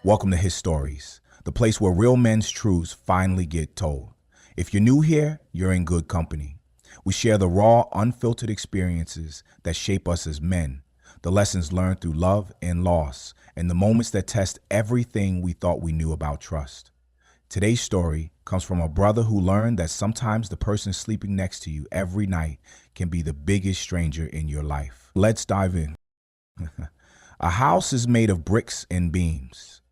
Welcome to His Stories, the place where real men's truths finally get told. If you're new here, you're in good company. We share the raw, unfiltered experiences that shape us as men, the lessons learned through love and loss, and the moments that test everything we thought we knew about trust. Today's story comes from a brother who learned that sometimes the person sleeping next to you every night can be the biggest stranger in your life. Let's dive in. A house is made of bricks and beams.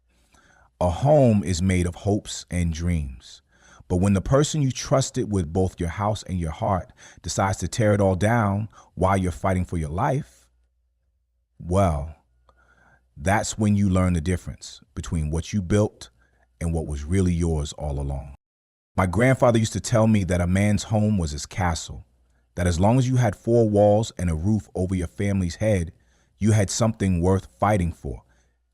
A home is made of hopes and dreams. But when the person you trusted with both your house and your heart decides to tear it all down while you're fighting for your life, well, that's when you learn the difference between what you built and what was really yours all along. My grandfather used to tell me that a man's home was his castle, that as long as you had four walls and a roof over your family's head, you had something worth fighting for.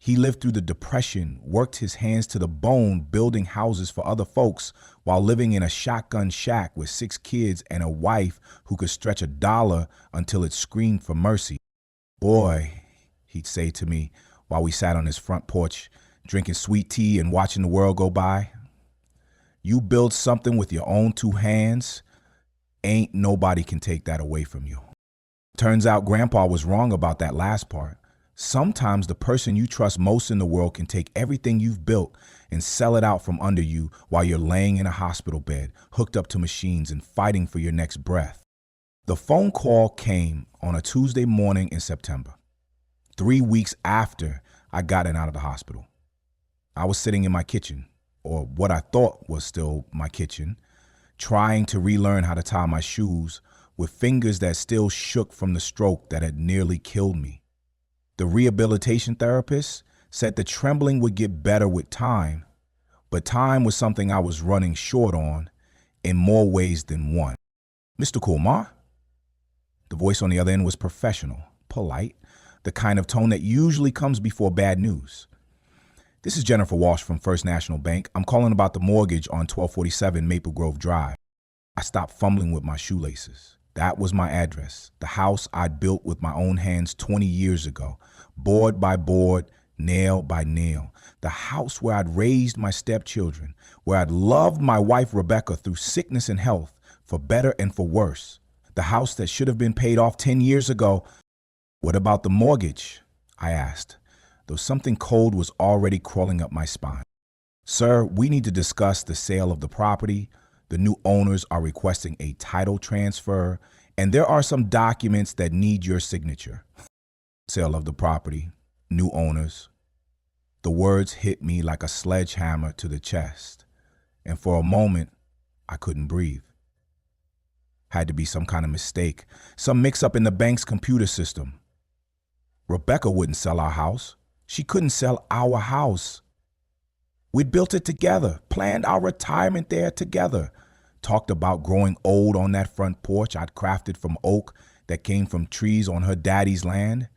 He lived through the Depression, worked his hands to the bone building houses for other folks while living in a shotgun shack with 6 kids and a wife who could stretch $1 until it screamed for mercy. Boy, he'd say to me while we sat on his front porch, drinking sweet tea and watching the world go by, you build something with your own 2 hands, ain't nobody can take that away from you. Turns out Grandpa was wrong about that last part. Sometimes the person you trust most in the world can take everything you've built and sell it out from under you while you're laying in a hospital bed, hooked up to machines and fighting for your next breath. The phone call came on a Tuesday morning in September, 3 weeks after I gotten out of the hospital. I was sitting in my kitchen, or what I thought was still my kitchen, trying to relearn how to tie my shoes with fingers that still shook from the stroke that had nearly killed me. The rehabilitation therapist said the trembling would get better with time, but time was something I was running short on in more ways than one. Mr. Kumar? The voice on the other end was professional, polite, the kind of tone that usually comes before bad news. This is Jennifer Walsh from First National Bank. I'm calling about the mortgage on 1247 Maple Grove Drive. I stopped fumbling with my shoelaces. That was my address, the house I'd built with my own hands 20 years ago, board by board, nail by nail. The house where I'd raised my stepchildren, where I'd loved my wife Rebecca through sickness and health, for better and for worse. The house that should have been paid off 10 years ago. What about the mortgage? I asked, though something cold was already crawling up my spine. Sir, we need to discuss the sale of the property. The new owners are requesting a title transfer, and there are some documents that need your signature. Sale of the property, new owners. The words hit me like a sledgehammer to the chest, and for a moment, I couldn't breathe. Had to be some kind of mistake, some mix-up in the bank's computer system. Rebecca wouldn't sell our house. She couldn't sell our house. We'd built it together, planned our retirement there together, talked about growing old on that front porch I'd crafted from oak that came from trees on her daddy's land.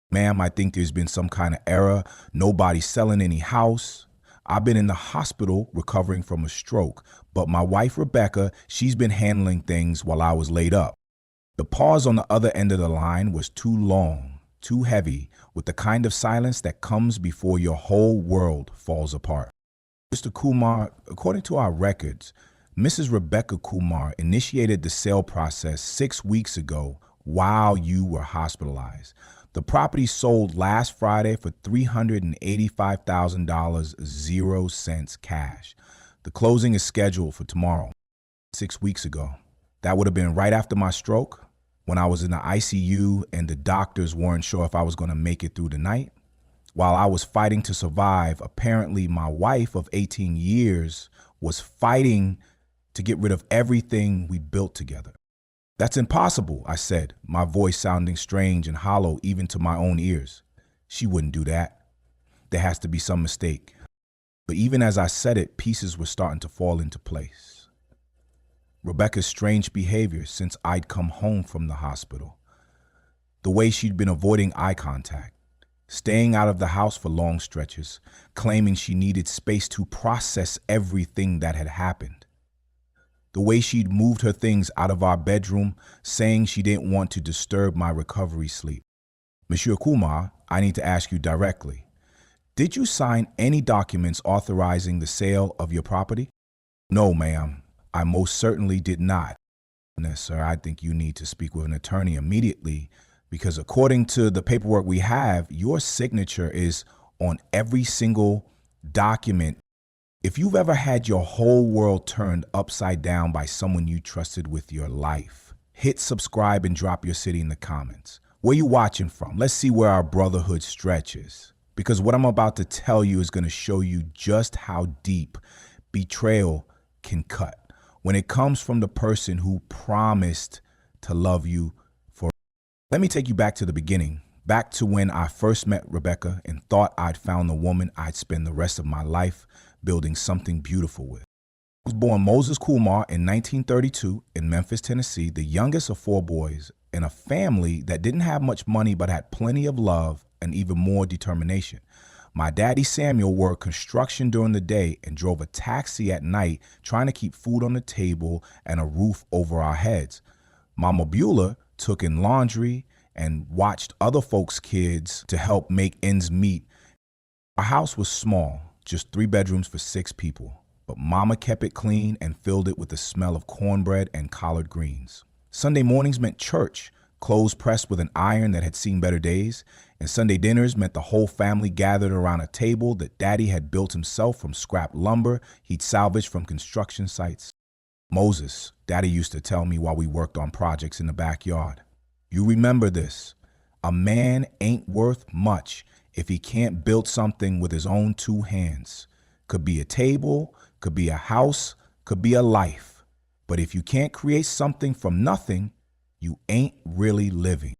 Ma'am, I think there's been some kind of error. Nobody's selling any house. I've been in the hospital recovering from a stroke, but my wife Rebecca, she's been handling things while I was laid up. The pause on the other end of the line was too long, too heavy, with the kind of silence that comes before your whole world falls apart. Mr. Kumar, according to our records, Mrs. Rebecca Kumar initiated the sale process 6 weeks ago while you were hospitalized. The property sold last Friday for $385,000, 0 cents cash. The closing is scheduled for tomorrow. 6 weeks ago. That would have been right after my stroke, when I was in the ICU and the doctors weren't sure if I was going to make it through the night. While I was fighting to survive, apparently my wife of 18 years was fighting to get rid of everything we built together. That's impossible, I said, my voice sounding strange and hollow even to my own ears. She wouldn't do that. There has to be some mistake. But even as I said it, pieces were starting to fall into place. Rebecca's strange behavior since I'd come home from the hospital. The way she'd been avoiding eye contact, staying out of the house for long stretches, claiming she needed space to process everything that had happened. The way she'd moved her things out of our bedroom, saying she didn't want to disturb my recovery sleep. Monsieur Kumar, I need to ask you directly. Did you sign any documents authorizing the sale of your property? No, ma'am. I most certainly did not. Sir, I think you need to speak with an attorney immediately because according to the paperwork we have, your signature is on every single document. If you've ever had your whole world turned upside down by someone you trusted with your life, hit subscribe and drop your city in the comments. Where you watching from? Let's see where our brotherhood stretches. Because what I'm about to tell you is going to show you just how deep betrayal can cut when it comes from the person who promised to love you for. Let me take you back to the beginning, back to when I first met Rebecca and thought I'd found the woman I'd spend the rest of my life building something beautiful with. I was born Moses Kumar in 1932 in Memphis, Tennessee, the youngest of 4 boys in a family that didn't have much money but had plenty of love and even more determination. My daddy Samuel worked construction during the day and drove a taxi at night trying to keep food on the table and a roof over our heads. Mama Beulah took in laundry and watched other folks' kids to help make ends meet. Our house was small, just 3 bedrooms for 6 people, but Mama kept it clean and filled it with the smell of cornbread and collard greens. Sunday mornings meant church, clothes pressed with an iron that had seen better days, and Sunday dinners meant the whole family gathered around a table that Daddy had built himself from scrap lumber he'd salvaged from construction sites. Moses, Daddy used to tell me while we worked on projects in the backyard. You remember this. A man ain't worth much if he can't build something with his own 2 hands. Could be a table, could be a house, could be a life. But if you can't create something from nothing, you ain't really living.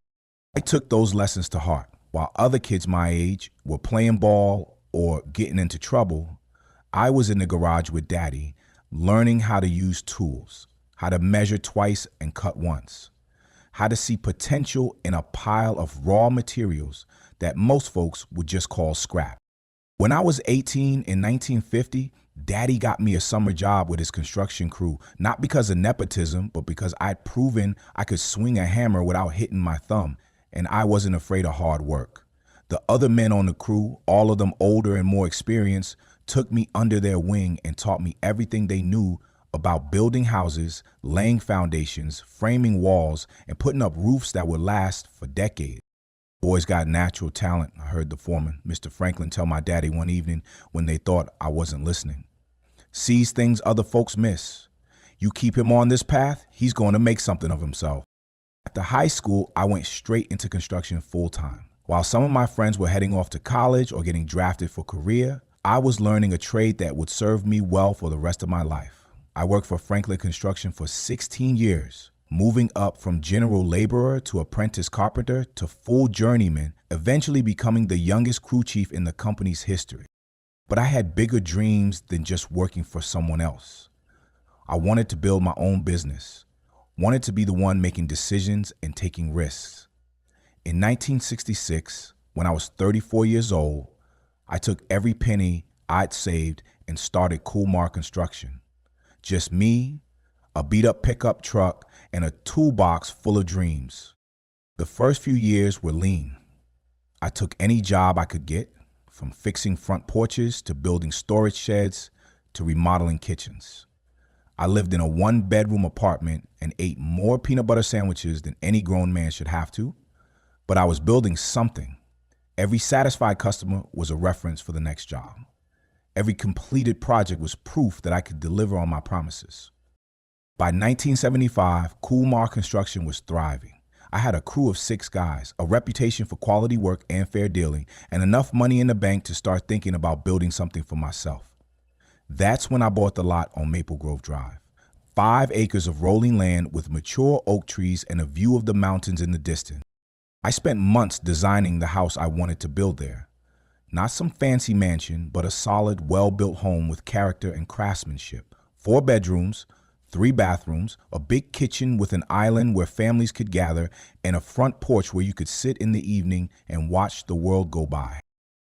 I took those lessons to heart. While other kids my age were playing ball or getting into trouble, I was in the garage with Daddy, learning how to use tools, how to measure twice and cut once, how to see potential in a pile of raw materials that most folks would just call scrap. When I was 18 in 1950, Daddy got me a summer job with his construction crew, not because of nepotism, but because I'd proven I could swing a hammer without hitting my thumb, and I wasn't afraid of hard work. The other men on the crew, all of them older and more experienced, took me under their wing and taught me everything they knew about building houses, laying foundations, framing walls, and putting up roofs that would last for decades. Boys got natural talent, I heard the foreman, Mr. Franklin, tell my daddy one evening when they thought I wasn't listening. Sees things other folks miss. You keep him on this path, he's going to make something of himself. After high school, I went straight into construction full-time. While some of my friends were heading off to college or getting drafted for career, I was learning a trade that would serve me well for the rest of my life. I worked for Franklin Construction for 16 years, moving up from general laborer to apprentice carpenter to full journeyman, eventually becoming the youngest crew chief in the company's history. But I had bigger dreams than just working for someone else. I wanted to build my own business, wanted to be the one making decisions and taking risks. In 1966, when I was 34 years old, I took every penny I'd saved and started Kumar Construction. Just me, a beat-up pickup truck, and a toolbox full of dreams. The first few years were lean. I took any job I could get, from fixing front porches to building storage sheds to remodeling kitchens. I lived in a 1-bedroom apartment and ate more peanut butter sandwiches than any grown man should have to, but I was building something. Every satisfied customer was a reference for the next job. Every completed project was proof that I could deliver on my promises. By 1975, Kumar Construction was thriving. I had a crew of 6 guys, a reputation for quality work and fair dealing, and enough money in the bank to start thinking about building something for myself. That's when I bought the lot on Maple Grove Drive. 5 acres of rolling land with mature oak trees and a view of the mountains in the distance. I spent months designing the house I wanted to build there. Not some fancy mansion, but a solid, well-built home with character and craftsmanship. 4 bedrooms, 3 bathrooms, a big kitchen with an island where families could gather, and a front porch where you could sit in the evening and watch the world go by.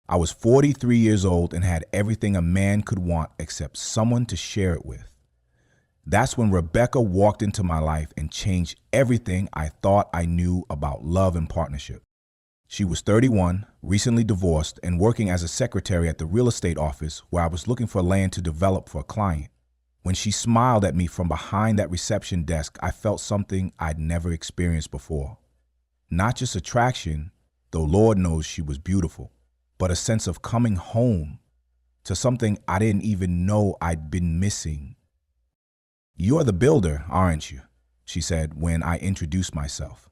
I was 43 years old and had everything a man could want except someone to share it with. That's when Rebecca walked into my life and changed everything I thought I knew about love and partnership. She was 31, recently divorced, and working as a secretary at the real estate office where I was looking for land to develop for a client. When she smiled at me from behind that reception desk, I felt something I'd never experienced before. Not just attraction, though Lord knows she was beautiful, but a sense of coming home to something I didn't even know I'd been missing. "You're the builder, aren't you?" she said when I introduced myself.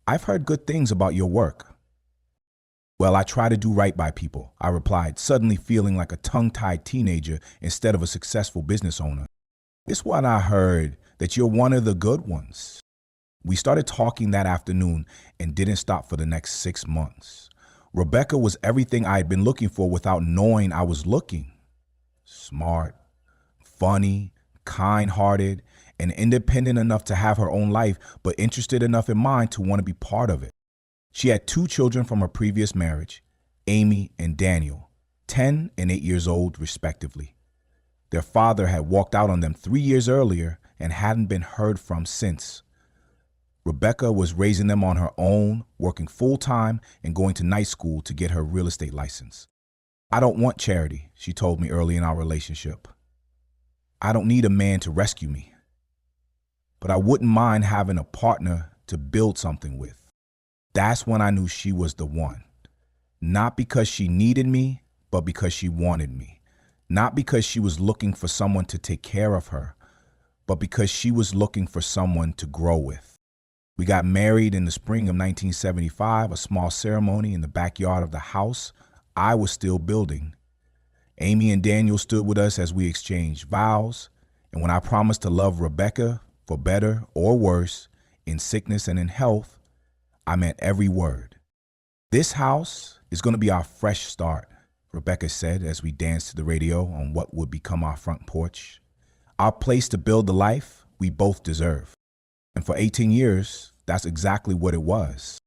"I've heard good things about your work." "Well, I try to do right by people," I replied, suddenly feeling like a tongue-tied teenager instead of a successful business owner. "It's what I heard, that you're one of the good ones." We started talking that afternoon and didn't stop for the next 6 months. Rebecca was everything I had been looking for without knowing I was looking. Smart, funny, kind-hearted, and independent enough to have her own life, but interested enough in mine to want to be part of it. She had 2 children from her previous marriage, Amy and Daniel, 10 and 8 years old, respectively. Their father had walked out on them 3 years earlier and hadn't been heard from since. Rebecca was raising them on her own, working full-time and going to night school to get her real estate license. "I don't want charity," she told me early in our relationship. "I don't need a man to rescue me. But I wouldn't mind having a partner to build something with." That's when I knew she was the one. Not because she needed me, but because she wanted me. Not because she was looking for someone to take care of her, but because she was looking for someone to grow with. We got married in the spring of 1975, a small ceremony in the backyard of the house I was still building. Amy and Daniel stood with us as we exchanged vows, and when I promised to love Rebecca for better or worse, in sickness and in health, I meant every word. "This house is going to be our fresh start," Rebecca said as we danced to the radio on what would become our front porch. "Our place to build the life we both deserve." And for 18 years, that's exactly what it was.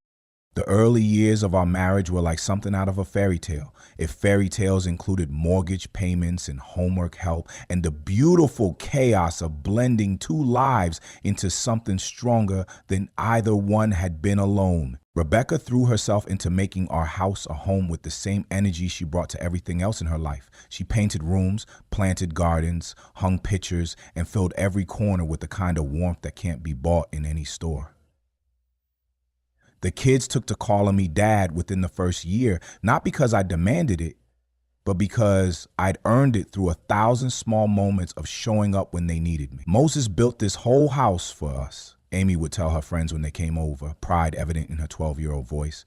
The early years of our marriage were like something out of a fairy tale, if fairy tales included mortgage payments and homework help, and the beautiful chaos of blending 2 lives into something stronger than either one had been alone. Rebecca threw herself into making our house a home with the same energy she brought to everything else in her life. She painted rooms, planted gardens, hung pictures, and filled every corner with the kind of warmth that can't be bought in any store. The kids took to calling me dad within the first year, not because I demanded it, but because I'd earned it through 1,000 small moments of showing up when they needed me. "Moses built this whole house for us," Amy would tell her friends when they came over, pride evident in her 12-year-old voice.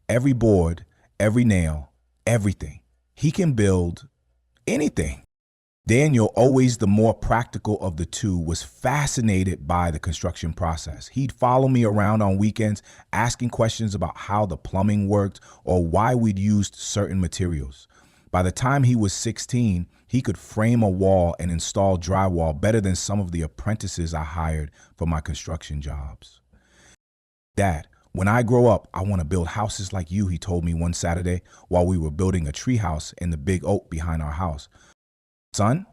"Every board, every nail, everything. He can build anything." Daniel, always the more practical of the two, was fascinated by the construction process. He'd follow me around on weekends, asking questions about how the plumbing worked or why we'd used certain materials. By the time he was 16, he could frame a wall and install drywall better than some of the apprentices I hired for my construction jobs. "Dad, when I grow up, I want to build houses like you," he told me one Saturday while we were building a treehouse in the big oak behind our house. "Son,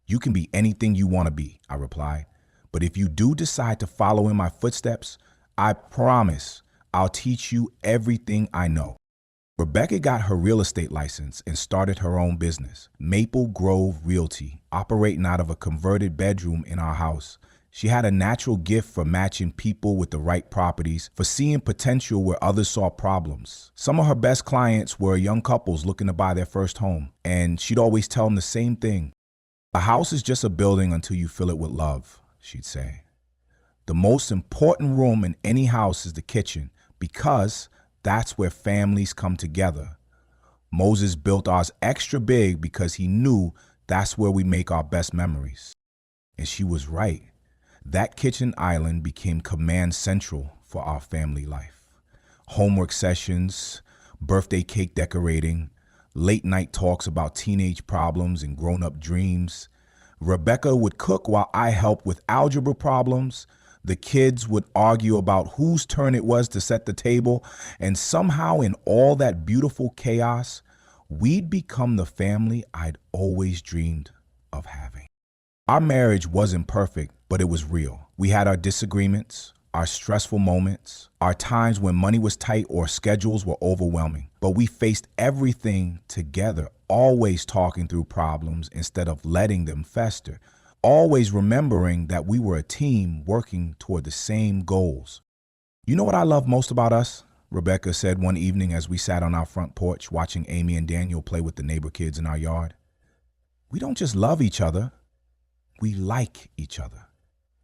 you can be anything you want to be," I replied. "But if you do decide to follow in my footsteps, I promise I'll teach you everything I know." Rebecca got her real estate license and started her own business, Maple Grove Realty, operating out of a converted bedroom in our house. She had a natural gift for matching people with the right properties, for seeing potential where others saw problems. Some of her best clients were young couples looking to buy their first home, and she'd always tell them the same thing. "A house is just a building until you fill it with love," she'd say. "The most important room in any house is the kitchen, because that's where families come together. Moses built ours extra big because he knew that's where we make our best memories." And she was right. That kitchen island became command central for our family life. Homework sessions, birthday cake decorating, late night talks about teenage problems and grown-up dreams. Rebecca would cook while I helped with algebra problems. The kids would argue about whose turn it was to set the table. And somehow in all that beautiful chaos, we'd become the family I'd always dreamed of having. Our marriage wasn't perfect, but it was real. We had our disagreements, our stressful moments, our times when money was tight or schedules were overwhelming. But we faced everything together, always talking through problems instead of letting them fester, always remembering that we were a team working toward the same goals. You know what I love most about us? Rebecca said one evening as we sat on our front porch watching Amy and Daniel play with the neighbor kids in our yard. We don't just love each other, we like each other.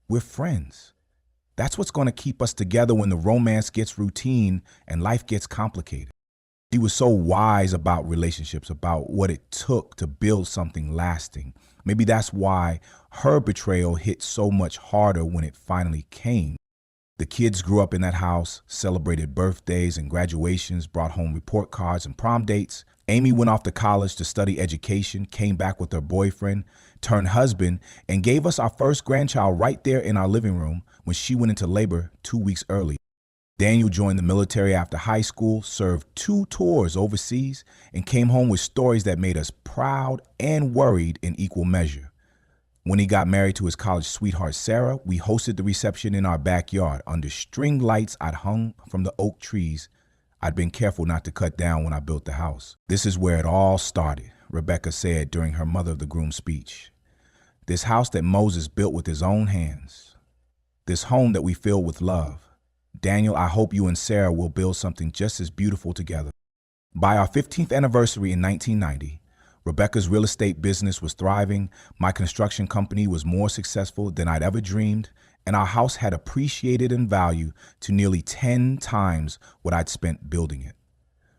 We're friends. That's what's going to keep us together when the romance gets routine and life gets complicated. She was so wise about relationships, about what it took to build something lasting. Maybe that's why her betrayal hit so much harder when it finally came. The kids grew up in that house, celebrated birthdays and graduations, brought home report cards and prom dates. Amy went off to college to study education, came back with her boyfriend, turned husband, and gave us our first grandchild right there in our living room when she went into labor 2 weeks early. Daniel joined the military after high school, served 2 tours overseas, and came home with stories that made us proud and worried in equal measure. When he got married to his college sweetheart, Sarah, we hosted the reception in our backyard under string lights I'd hung from the oak trees I'd been careful not to cut down when I built the house. This is where it all started, Rebecca said during her mother of the groom speech. This house that Moses built with his own hands. This home that we filled with love. Daniel, I hope you and Sarah will build something just as beautiful together. By our 15th anniversary in 1990, Rebecca's real estate business was thriving, my construction company was more successful than I'd ever dreamed, and our house had appreciated in value to nearly 10 times what I'd spent building it.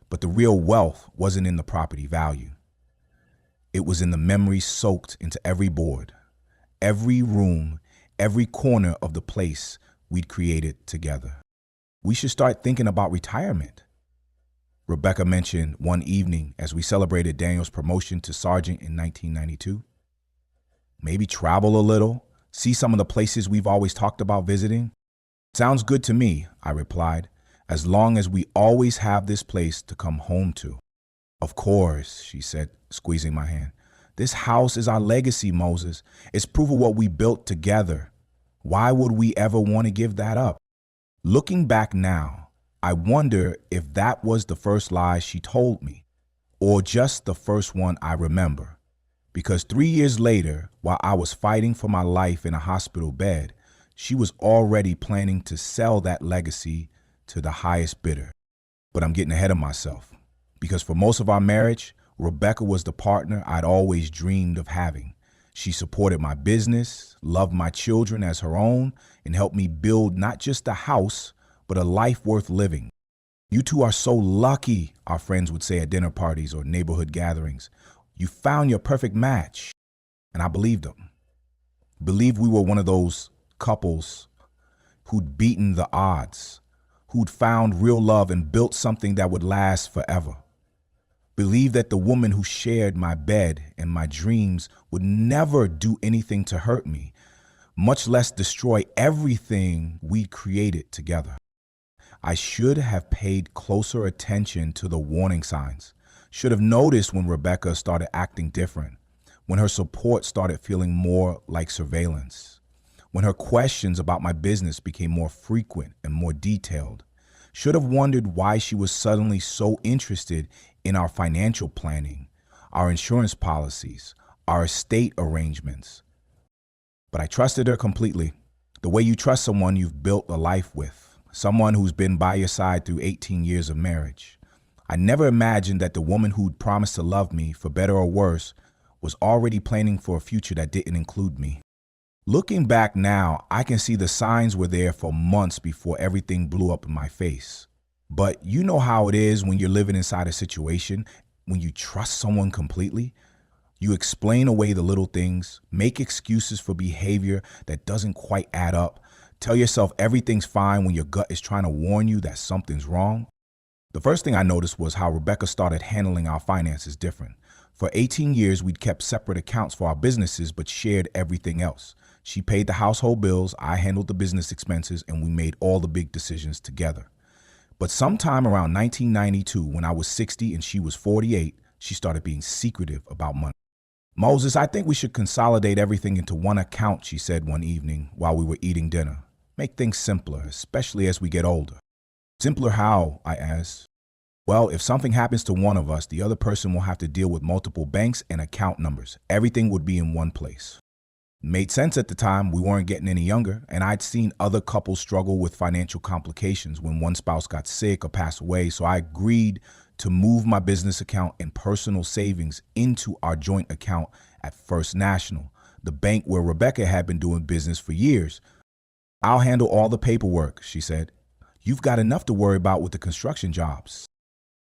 But the real wealth wasn't in the property value. It was in the memories soaked into every board, every room, every corner of the place we'd created together. We should start thinking about retirement, Rebecca mentioned one evening as we celebrated Daniel's promotion to sergeant in 1992. Maybe travel a little, see some of the places we've always talked about visiting. Sounds good to me, I replied, as long as we always have this place to come home to. Of course, she said, squeezing my hand. This house is our legacy, Moses. It's proof of what we built together. Why would we ever want to give that up? Looking back now, I wonder if that was the first lie she told me, or just the first one I remember. Because 3 years later, while I was fighting for my life in a hospital bed, she was already planning to sell that legacy to the highest bidder. But I'm getting ahead of myself, because for most of our marriage, Rebecca was the partner I'd always dreamed of having. She supported my business, loved my children as her own, and helped me build not just a house, but a life worth living. You two are so lucky, our friends would say at dinner parties or neighborhood gatherings. You found your perfect match. And I believed them. Believed we were one of those couples who'd beaten the odds, who'd found real love and built something that would last forever. Believed that the woman who shared my bed and my dreams would never do anything to hurt me, much less destroy everything we'd created together. I should have paid closer attention to the warning signs, should have noticed when Rebecca started acting different, when her support started feeling more like surveillance, when her questions about my business became more frequent and more detailed, should have wondered why she was suddenly so interested in our financial planning, our insurance policies, our estate arrangements. But I trusted her completely, the way you trust someone you've built a life with. Someone who's been by your side through 18 years of marriage. I never imagined that the woman who'd promised to love me, for better or worse, was already planning for a future that didn't include me. Looking back now, I can see the signs were there for months before everything blew up in my face. But you know how it is when you're living inside a situation, when you trust someone completely. You explain away the little things, make excuses for behavior that doesn't quite add up, tell yourself everything's fine when your gut is trying to warn you that something's wrong. The first thing I noticed was how Rebecca started handling our finances different. For 18 years, we'd kept separate accounts for our businesses, but shared everything else. She paid the household bills, I handled the business expenses, and we made all the big decisions together. But sometime around 1992, when I was 60 and she was 48, she started being secretive about money. Moses, I think we should consolidate everything into one account, she said one evening while we were eating dinner. Make things simpler, especially as we get older. Simpler how? I asked. Well, if something happens to one of us, the other person will have to deal with multiple banks and account numbers. Everything would be in one place. Made sense at the time. We weren't getting any younger, and I'd seen other couples struggle with financial complications when one spouse got sick or passed away, so I agreed to move my business account and personal savings into our joint account at First National, the bank where Rebecca had been doing business for years. I'll handle all the paperwork, she said. You've got enough to worry about with the construction jobs.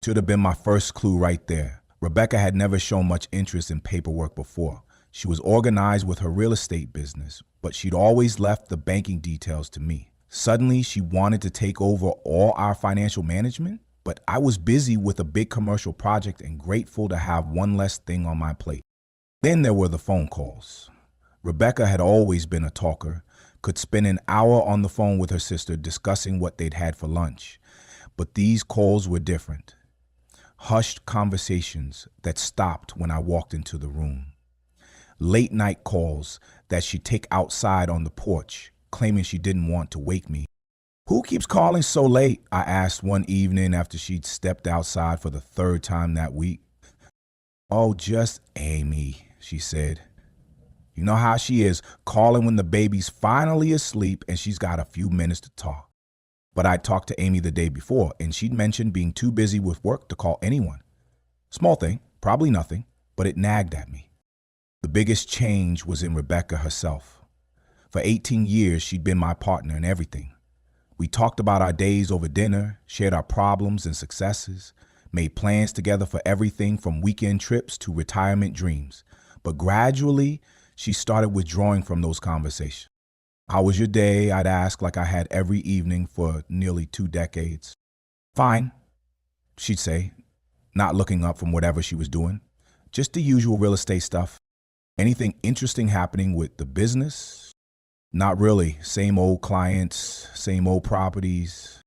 Should have been my first clue right there. Rebecca had never shown much interest in paperwork before. She was organized with her real estate business, but she'd always left the banking details to me. Suddenly, she wanted to take over all our financial management, but I was busy with a big commercial project and grateful to have one less thing on my plate. Then there were the phone calls. Rebecca had always been a talker, could spend an hour on the phone with her sister discussing what they'd had for lunch. But these calls were different. Hushed conversations that stopped when I walked into the room. Late night calls that she'd take outside on the porch, claiming she didn't want to wake me. Who keeps calling so late? I asked one evening after she'd stepped outside for the third time that week. Oh, just Amy, she said. You know how she is, calling when the baby's finally asleep and she's got a few minutes to talk. But I'd talked to Amy the day before, and she'd mentioned being too busy with work to call anyone. Small thing, probably nothing, but it nagged at me. The biggest change was in Rebecca herself. For 18 years, she'd been my partner in everything. We talked about our days over dinner, shared our problems and successes, made plans together for everything from weekend trips to retirement dreams. But gradually, she started withdrawing from those conversations. How was your day? I'd ask like I had every evening for nearly 2 decades. Fine, she'd say, not looking up from whatever she was doing. Just the usual real estate stuff. Anything interesting happening with the business? Not really. Same old clients, same old properties.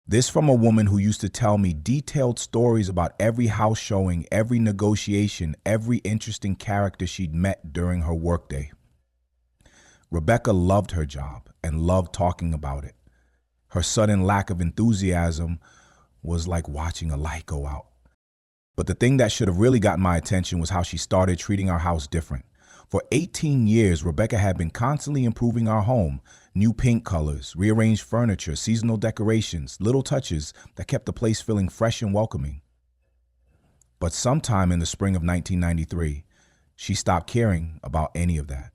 This from a woman who used to tell me detailed stories about every house showing, every negotiation, every interesting character she'd met during her workday. Rebecca loved her job and loved talking about it. Her sudden lack of enthusiasm was like watching a light go out. But the thing that should have really gotten my attention was how she started treating our house different. For 18 years, Rebecca had been constantly improving our home. New paint colors, rearranged furniture, seasonal decorations, little touches that kept the place feeling fresh and welcoming. But sometime in the spring of 1993, she stopped caring about any of that.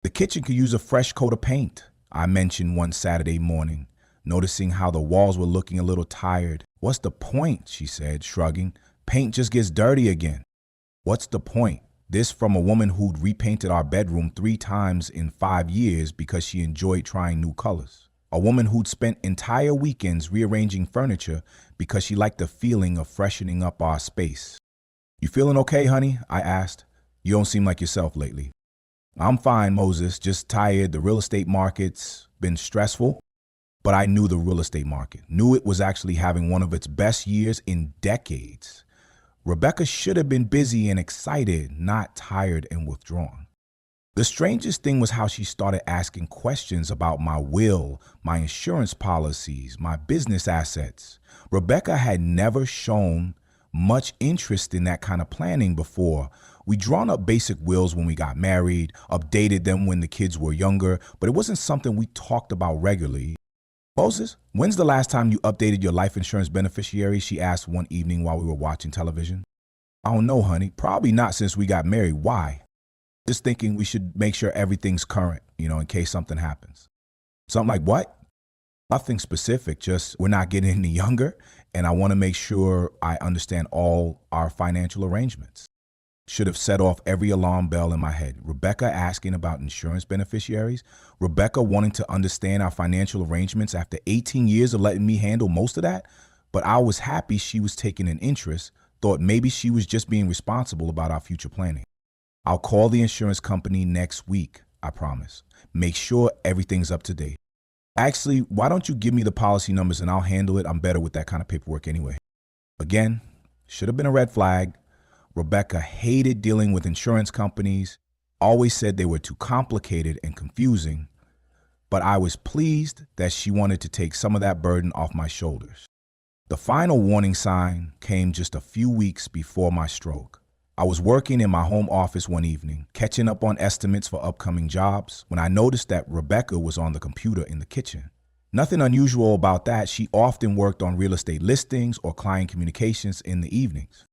The kitchen could use a fresh coat of paint, I mentioned one Saturday morning, noticing how the walls were looking a little tired. What's the point? She said, shrugging. Paint just gets dirty again. What's the point? This from a woman who'd repainted our bedroom 3 times in 5 years because she enjoyed trying new colors. A woman who'd spent entire weekends rearranging furniture because she liked the feeling of freshening up our space. You feeling okay, honey? I asked. You don't seem like yourself lately. I'm fine, Moses, just tired. The real estate market's been stressful. But I knew the real estate market, knew it was actually having one of its best years in decades. Rebecca should have been busy and excited, not tired and withdrawn. The strangest thing was how she started asking questions about my will, my insurance policies, my business assets. Rebecca had never shown much interest in that kind of planning before. We'd drawn up basic wills when we got married, updated them when the kids were younger, but it wasn't something we talked about regularly. Moses, when's the last time you updated your life insurance beneficiary? She asked one evening while we were watching television. I don't know, honey. Probably not since we got married. Why? Just thinking we should make sure everything's current, in case something happens. Something like what? Nothing specific, just we're not getting any younger, and I want to make sure I understand all our financial arrangements. Should have set off every alarm bell in my head. Rebecca asking about insurance beneficiaries. Rebecca wanting to understand our financial arrangements after 18 years of letting me handle most of that. But I was happy she was taking an interest, thought maybe she was just being responsible about our future planning. I'll call the insurance company next week, I promise. Make sure everything's up to date. Actually, why don't you give me the policy numbers and I'll handle it? I'm better with that kind of paperwork anyway. Again, should have been a red flag. Rebecca hated dealing with insurance companies, always said they were too complicated and confusing. but I was pleased that she wanted to take some of that burden off my shoulders. The final warning sign came just a few weeks before my stroke. I was working in my home office one evening, catching up on estimates for upcoming jobs, when I noticed that Rebecca was on the computer in the kitchen. Nothing unusual about that. She often worked on real estate listings or client communications in the evenings.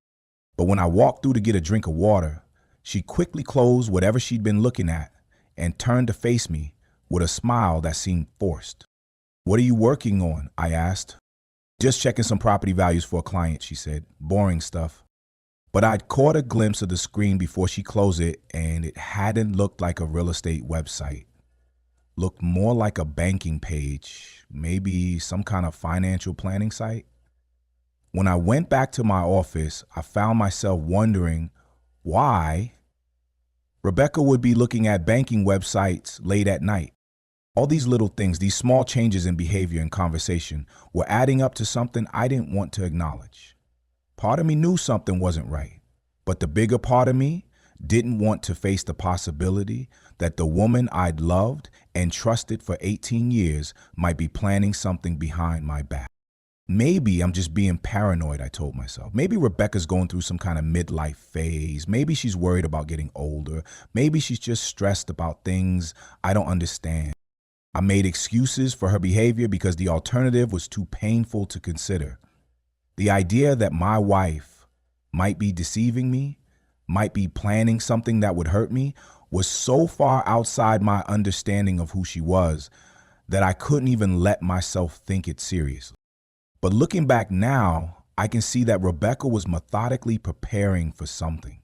But when I walked through to get a drink of water, she quickly closed whatever she'd been looking at and turned to face me with a smile that seemed forced. "What are you working on?" I asked. "Just checking some property values for a client," she said. "Boring stuff." But I'd caught a glimpse of the screen before she closed it, and it hadn't looked like a real estate website. Looked more like a banking page, maybe some kind of financial planning site. When I went back to my office, I found myself wondering why Rebecca would be looking at banking websites late at night. All these little things, these small changes in behavior and conversation, were adding up to something I didn't want to acknowledge. Part of me knew something wasn't right, but the bigger part of me didn't want to face the possibility that the woman I'd loved and trusted for 18 years might be planning something behind my back. Maybe I'm just being paranoid, I told myself. Maybe Rebecca's going through some kind of midlife phase. Maybe she's worried about getting older. Maybe she's just stressed about things I don't understand. I made excuses for her behavior because the alternative was too painful to consider. The idea that my wife might be deceiving me, might be planning something that would hurt me, was so far outside my understanding of who she was that I couldn't even let myself think it seriously. But looking back now, I can see that Rebecca was methodically preparing for something,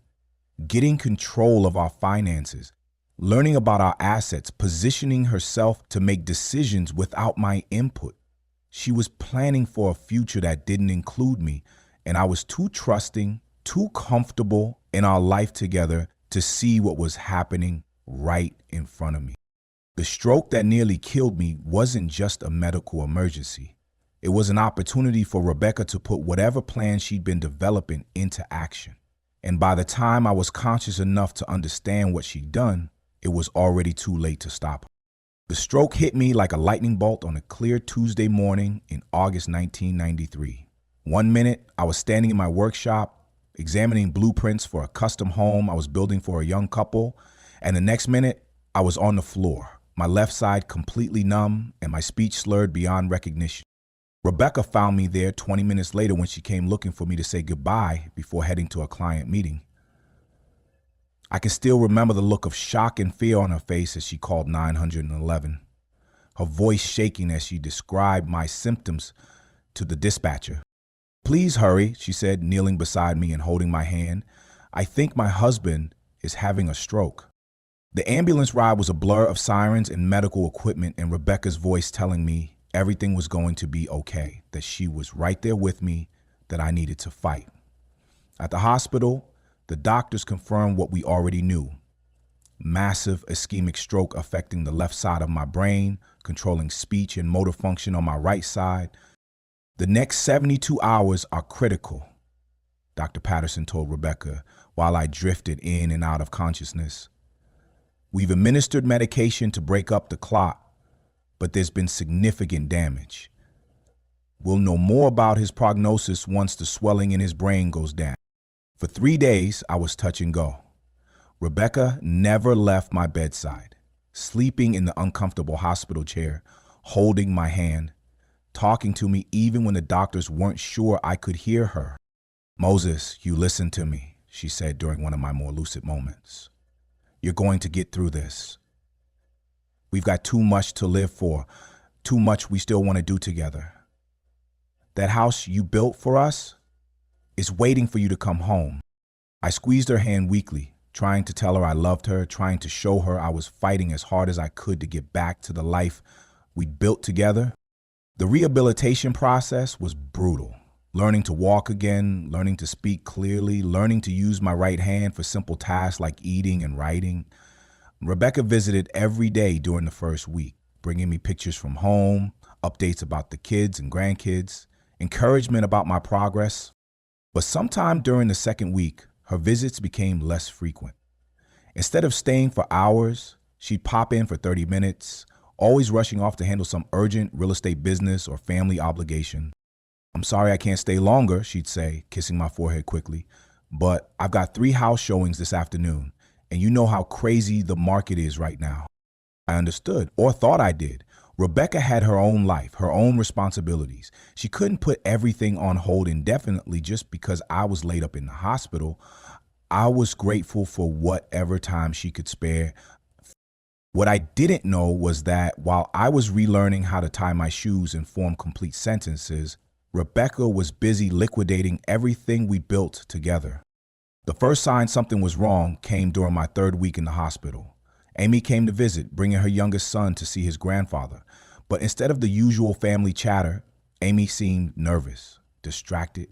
getting control of our finances, learning about our assets, positioning herself to make decisions without my input. She was planning for a future that didn't include me, and I was too trusting, too comfortable in our life together to see what was happening right in front of me. The stroke that nearly killed me wasn't just a medical emergency. It was an opportunity for Rebecca to put whatever plan she'd been developing into action. And by the time I was conscious enough to understand what she'd done, it was already too late to stop her. The stroke hit me like a lightning bolt on a clear Tuesday morning in August 1993. One minute, I was standing in my workshop, examining blueprints for a custom home I was building for a young couple, and the next minute, I was on the floor, my left side completely numb and my speech slurred beyond recognition. Rebecca found me there 20 minutes later when she came looking for me to say goodbye before heading to a client meeting. I can still remember the look of shock and fear on her face as she called 911, her voice shaking as she described my symptoms to the dispatcher. "Please hurry," she said, kneeling beside me and holding my hand. "I think my husband is having a stroke." The ambulance ride was a blur of sirens and medical equipment and Rebecca's voice telling me everything was going to be okay, that she was right there with me, that I needed to fight. At the hospital, the doctors confirmed what we already knew. Massive ischemic stroke affecting the left side of my brain, controlling speech and motor function on my right side. "The next 72 hours are critical," Dr. Patterson told Rebecca while I drifted in and out of consciousness. "We've administered medication to break up the clot, but there's been significant damage. We'll know more about his prognosis once the swelling in his brain goes down." For 3 days, I was touch and go. Rebecca never left my bedside, sleeping in the uncomfortable hospital chair, holding my hand, talking to me even when the doctors weren't sure I could hear her. "Moses, you listen to me," she said during one of my more lucid moments. "You're going to get through this. We've got too much to live for, too much we still want to do together. That house you built for us is waiting for you to come home." I squeezed her hand weakly, trying to tell her I loved her, trying to show her I was fighting as hard as I could to get back to the life we'd built together. The rehabilitation process was brutal. Learning to walk again, learning to speak clearly, learning to use my right hand for simple tasks like eating and writing. Rebecca visited every day during the first week, bringing me pictures from home, updates about the kids and grandkids, encouragement about my progress. But sometime during the second week, her visits became less frequent. Instead of staying for hours, she'd pop in for 30 minutes, always rushing off to handle some urgent real estate business or family obligation. "I'm sorry I can't stay longer," she'd say, kissing my forehead quickly, "but I've got 3 house showings this afternoon, and you know how crazy the market is right now." I understood, or thought I did. Rebecca had her own life, her own responsibilities. She couldn't put everything on hold indefinitely just because I was laid up in the hospital. I was grateful for whatever time she could spare. What I didn't know was that while I was relearning how to tie my shoes and form complete sentences, Rebecca was busy liquidating everything we built together. The first sign something was wrong came during my 3rd week in the hospital. Amy came to visit, bringing her youngest son to see his grandfather. But instead of the usual family chatter, Amy seemed nervous, distracted.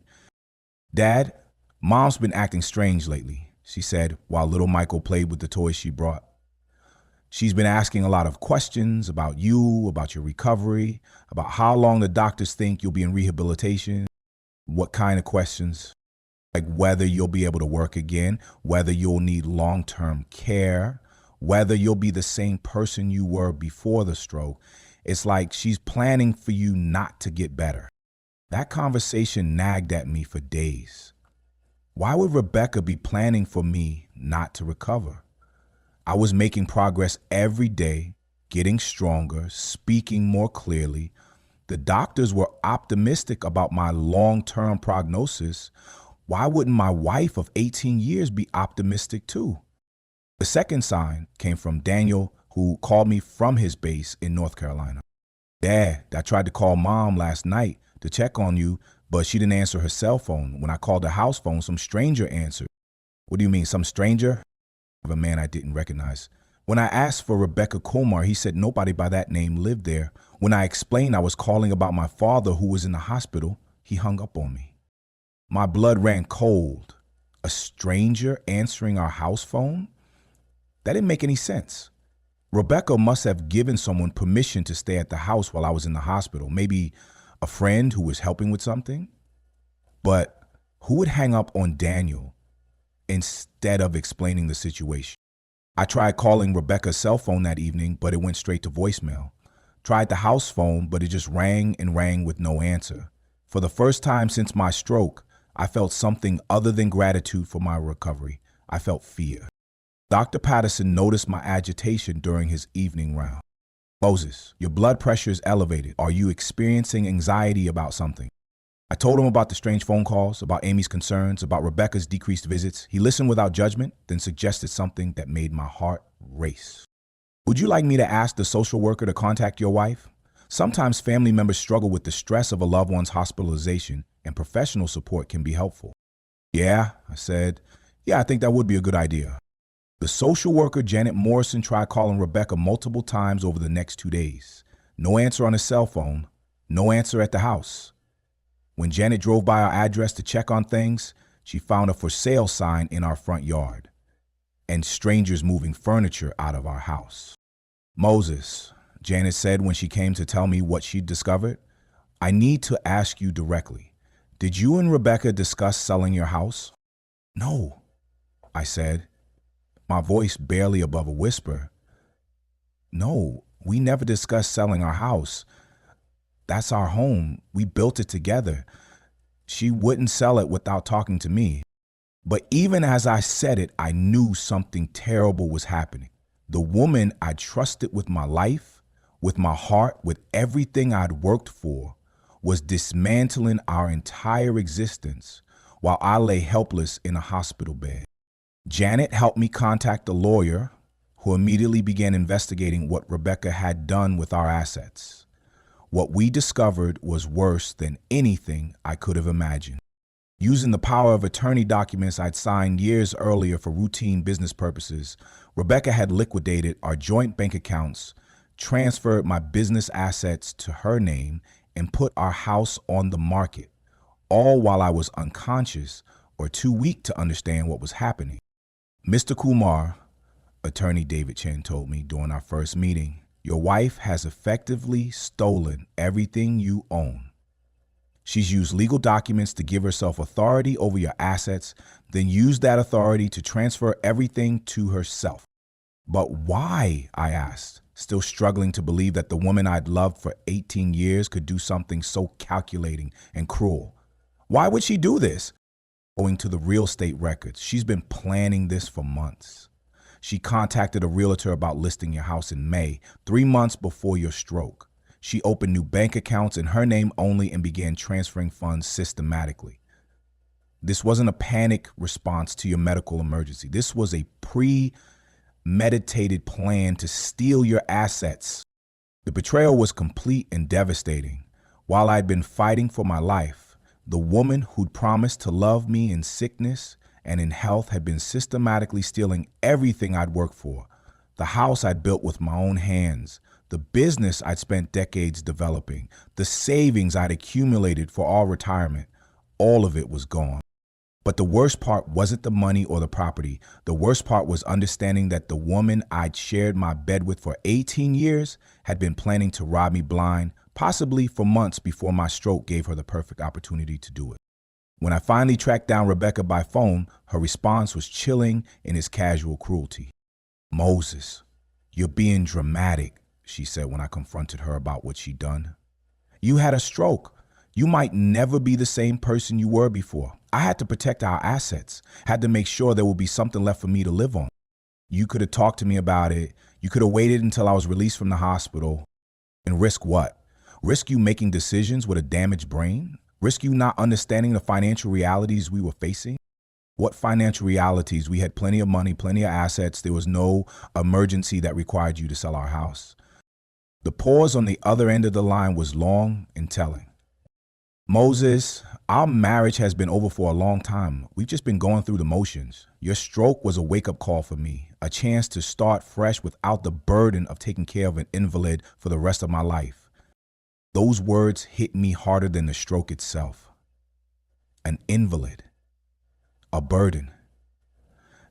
"Dad, Mom's been acting strange lately," she said while little Michael played with the toys she brought. "She's been asking a lot of questions about you, about your recovery, about how long the doctors think you'll be in rehabilitation." "What kind of questions?" "Like whether you'll be able to work again, whether you'll need long-term care, whether you'll be the same person you were before the stroke." It's like she's planning for you not to get better. That conversation nagged at me for days. Why would Rebecca be planning for me not to recover? I was making progress every day, getting stronger, speaking more clearly. The doctors were optimistic about my long-term prognosis. Why wouldn't my wife of 18 years be optimistic too? The second sign came from Daniel, who called me from his base in North Carolina. "Dad, I tried to call Mom last night to check on you, but she didn't answer her cell phone. When I called the house phone, some stranger answered." "What do you mean, some stranger?" "Of a man I didn't recognize." When I asked for Rebecca Kumar, he said nobody by that name lived there. When I explained I was calling about my father who was in the hospital, he hung up on me. My blood ran cold. A stranger answering our house phone? That didn't make any sense. Rebecca must have given someone permission to stay at the house while I was in the hospital. Maybe a friend who was helping with something. But who would hang up on Daniel instead of explaining the situation? I tried calling Rebecca's cell phone that evening, but it went straight to voicemail. Tried the house phone, but it just rang and rang with no answer. For the first time since my stroke, I felt something other than gratitude for my recovery. I felt fear. Dr. Patterson noticed my agitation during his evening round. "Moses, your blood pressure is elevated. Are you experiencing anxiety about something?" I told him about the strange phone calls, about Amy's concerns, about Rebecca's decreased visits. He listened without judgment, then suggested something that made my heart race. "Would you like me to ask the social worker to contact your wife? Sometimes family members struggle with the stress of a loved one's hospitalization, and professional support can be helpful." "Yeah," I said. "Yeah, I think that would be a good idea." The social worker, Janet Morrison, tried calling Rebecca multiple times over the next 2 days. No answer on his cell phone, no answer at the house. When Janet drove by our address to check on things, she found a for sale sign in our front yard and strangers moving furniture out of our house. "Moses," Janet said when she came to tell me what she'd discovered, "I need to ask you directly. Did you and Rebecca discuss selling your house?" "No," I said, my voice barely above a whisper. "No, we never discussed selling our house. That's our home. We built it together. She wouldn't sell it without talking to me." But even as I said it, I knew something terrible was happening. The woman I trusted with my life, with my heart, with everything I'd worked for, was dismantling our entire existence while I lay helpless in a hospital bed. Janet helped me contact a lawyer who immediately began investigating what Rebecca had done with our assets. What we discovered was worse than anything I could have imagined. Using the power of attorney documents I'd signed years earlier for routine business purposes, Rebecca had liquidated our joint bank accounts, transferred my business assets to her name, and put our house on the market, all while I was unconscious or too weak to understand what was happening. "Mr. Kumar," attorney David Chen told me during our first meeting, "your wife has effectively stolen everything you own. She's used legal documents to give herself authority over your assets, then used that authority to transfer everything to herself." "But why?" I asked, still struggling to believe that the woman I'd loved for 18 years could do something so calculating and cruel. Why would she do this? Owing to the real estate records, she's been planning this for months. She contacted a realtor about listing your house in May, 3 months before your stroke. She opened new bank accounts in her name only and began transferring funds systematically. This wasn't a panic response to your medical emergency. This was a premeditated plan to steal your assets. The betrayal was complete and devastating. While I'd been fighting for my life, the woman who'd promised to love me in sickness and in health had been systematically stealing everything I'd worked for. The house I'd built with my own hands, the business I'd spent decades developing, the savings I'd accumulated for our retirement, all of it was gone. But the worst part wasn't the money or the property. The worst part was understanding that the woman I'd shared my bed with for 18 years had been planning to rob me blind, possibly for months before my stroke gave her the perfect opportunity to do it. When I finally tracked down Rebecca by phone, her response was chilling in its casual cruelty. "Moses, you're being dramatic," she said when I confronted her about what she'd done. "You had a stroke. You might never be the same person you were before. I had to protect our assets, had to make sure there would be something left for me to live on. You could have talked to me about it. You could have waited until I was released from the hospital. And risk what? Risk you making decisions with a damaged brain? Risk you not understanding the financial realities we were facing? What financial realities? We had plenty of money, plenty of assets. There was no emergency that required you to sell our house." The pause on the other end of the line was long and telling. "Moses, our marriage has been over for a long time. We've just been going through the motions. Your stroke was a wake-up call for me, a chance to start fresh without the burden of taking care of an invalid for the rest of my life." Those words hit me harder than the stroke itself. An invalid. A burden.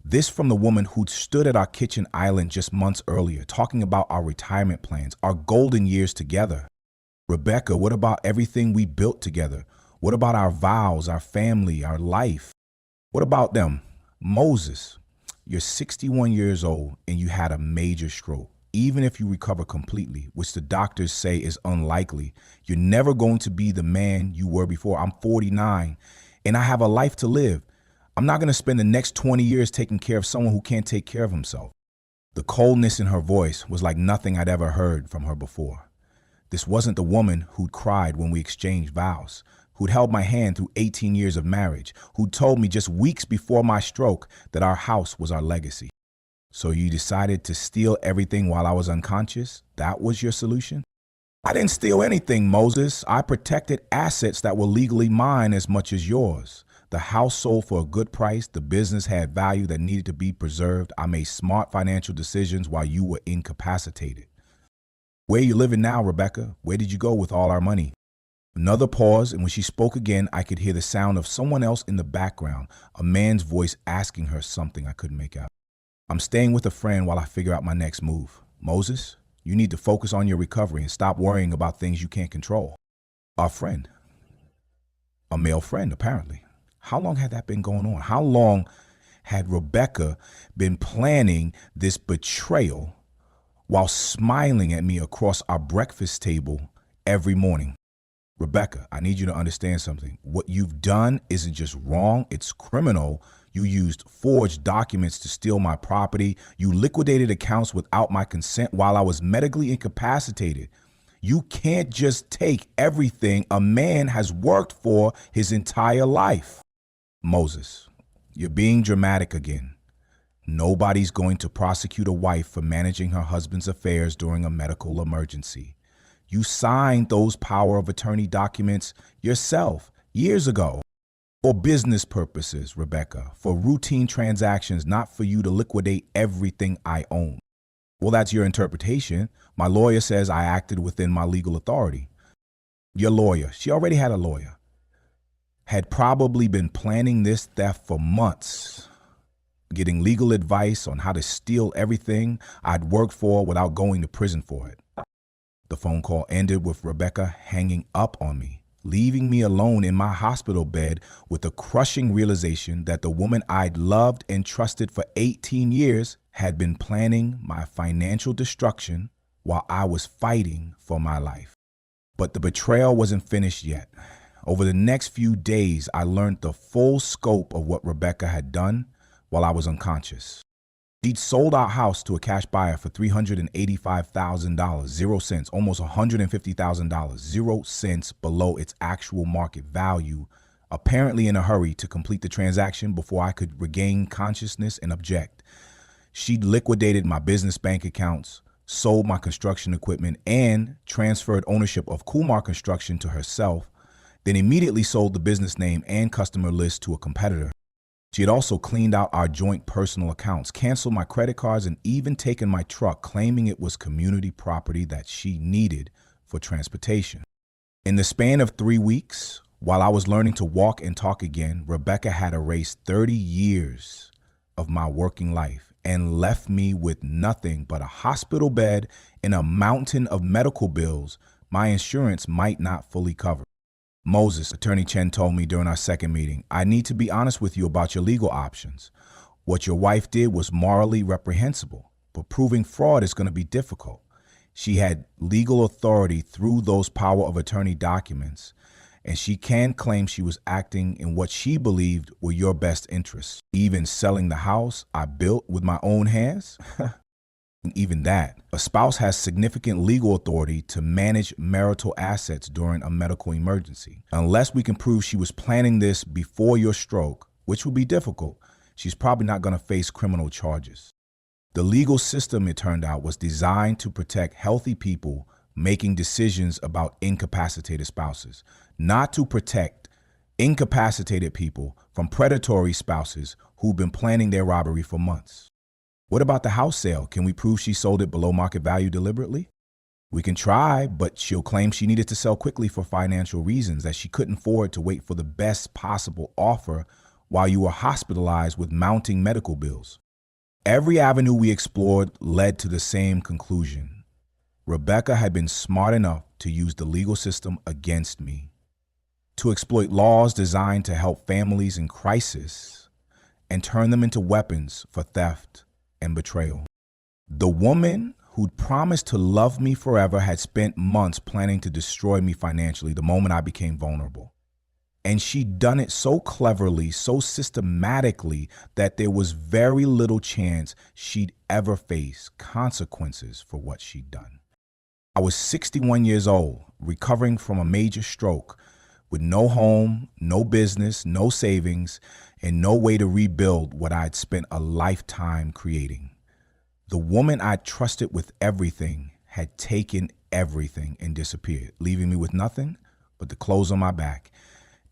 This from the woman who'd stood at our kitchen island just months earlier, talking about our retirement plans, our golden years together. "Rebecca, what about everything we built together? What about our vows, our family, our life? What about them?" "Moses, you're 61 years old and you had a major stroke. Even if you recover completely, which the doctors say is unlikely, you're never going to be the man you were before. I'm 49 and I have a life to live. I'm not going to spend the next 20 years taking care of someone who can't take care of himself." The coldness in her voice was like nothing I'd ever heard from her before. This wasn't the woman who'd cried when we exchanged vows, who'd held my hand through 18 years of marriage, who'd told me just weeks before my stroke that our house was our legacy. "So you decided to steal everything while I was unconscious? That was your solution?" "I didn't steal anything, Moses. I protected assets that were legally mine as much as yours. The house sold for a good price. The business had value that needed to be preserved. I made smart financial decisions while you were incapacitated." "Where are you living now, Rebecca? Where did you go with all our money?" Another pause, and when she spoke again, I could hear the sound of someone else in the background, a man's voice asking her something I couldn't make out. "I'm staying with a friend while I figure out my next move. Moses, you need to focus on your recovery and stop worrying about things you can't control." Our friend. A male friend, apparently. How long had that been going on? How long had Rebecca been planning this betrayal while smiling at me across our breakfast table every morning? "Rebecca, I need you to understand something. What you've done isn't just wrong, it's criminal. You used forged documents to steal my property. You liquidated accounts without my consent while I was medically incapacitated. You can't just take everything a man has worked for his entire life." "Moses, you're being dramatic again. Nobody's going to prosecute a wife for managing her husband's affairs during a medical emergency. You signed those power of attorney documents yourself years ago. For business purposes, Rebecca, for routine transactions, not for you to liquidate everything I own." "Well, that's your interpretation. My lawyer says I acted within my legal authority." Your lawyer, she already had a lawyer, had probably been planning this theft for months, getting legal advice on how to steal everything I'd worked for without going to prison for it. The phone call ended with Rebecca hanging up on me, leaving me alone in my hospital bed with the crushing realization that the woman I'd loved and trusted for 18 years had been planning my financial destruction while I was fighting for my life. But the betrayal wasn't finished yet. Over the next few days, I learned the full scope of what Rebecca had done while I was unconscious. She'd sold our house to a cash buyer for $385,000, 0 cents, almost $150,000, 0 cents below its actual market value, apparently in a hurry to complete the transaction before I could regain consciousness and object. She'd liquidated my business bank accounts, sold my construction equipment, and transferred ownership of Kumar Construction to herself, then immediately sold the business name and customer list to a competitor. She had also cleaned out our joint personal accounts, canceled my credit cards, and even taken my truck, claiming it was community property that she needed for transportation. In the span of 3 weeks, while I was learning to walk and talk again, Rebecca had erased 30 years of my working life and left me with nothing but a hospital bed and a mountain of medical bills my insurance might not fully cover. Moses, Attorney Chen, told me during our second meeting, I need to be honest with you about your legal options. What your wife did was morally reprehensible, but proving fraud is going to be difficult. She had legal authority through those power of attorney documents, and she can claim she was acting in what she believed were your best interests. Even selling the house I built with my own hands? Even that, a spouse has significant legal authority to manage marital assets during a medical emergency. Unless we can prove she was planning this before your stroke, which will be difficult, she's probably not going to face criminal charges. The legal system, it turned out, was designed to protect healthy people making decisions about incapacitated spouses, not to protect incapacitated people from predatory spouses who've been planning their robbery for months. What about the house sale? Can we prove she sold it below market value deliberately? We can try, but she'll claim she needed to sell quickly for financial reasons, that she couldn't afford to wait for the best possible offer while you were hospitalized with mounting medical bills. Every avenue we explored led to the same conclusion. Rebecca had been smart enough to use the legal system against me, to exploit laws designed to help families in crisis and turn them into weapons for theft and betrayal. The woman who'd promised to love me forever had spent months planning to destroy me financially the moment I became vulnerable. And she'd done it so cleverly, so systematically, that there was very little chance she'd ever face consequences for what she'd done. I was 61 years old, recovering from a major stroke, with no home, no business, no savings, and no way to rebuild what I'd spent a lifetime creating. The woman I trusted with everything had taken everything and disappeared, leaving me with nothing but the clothes on my back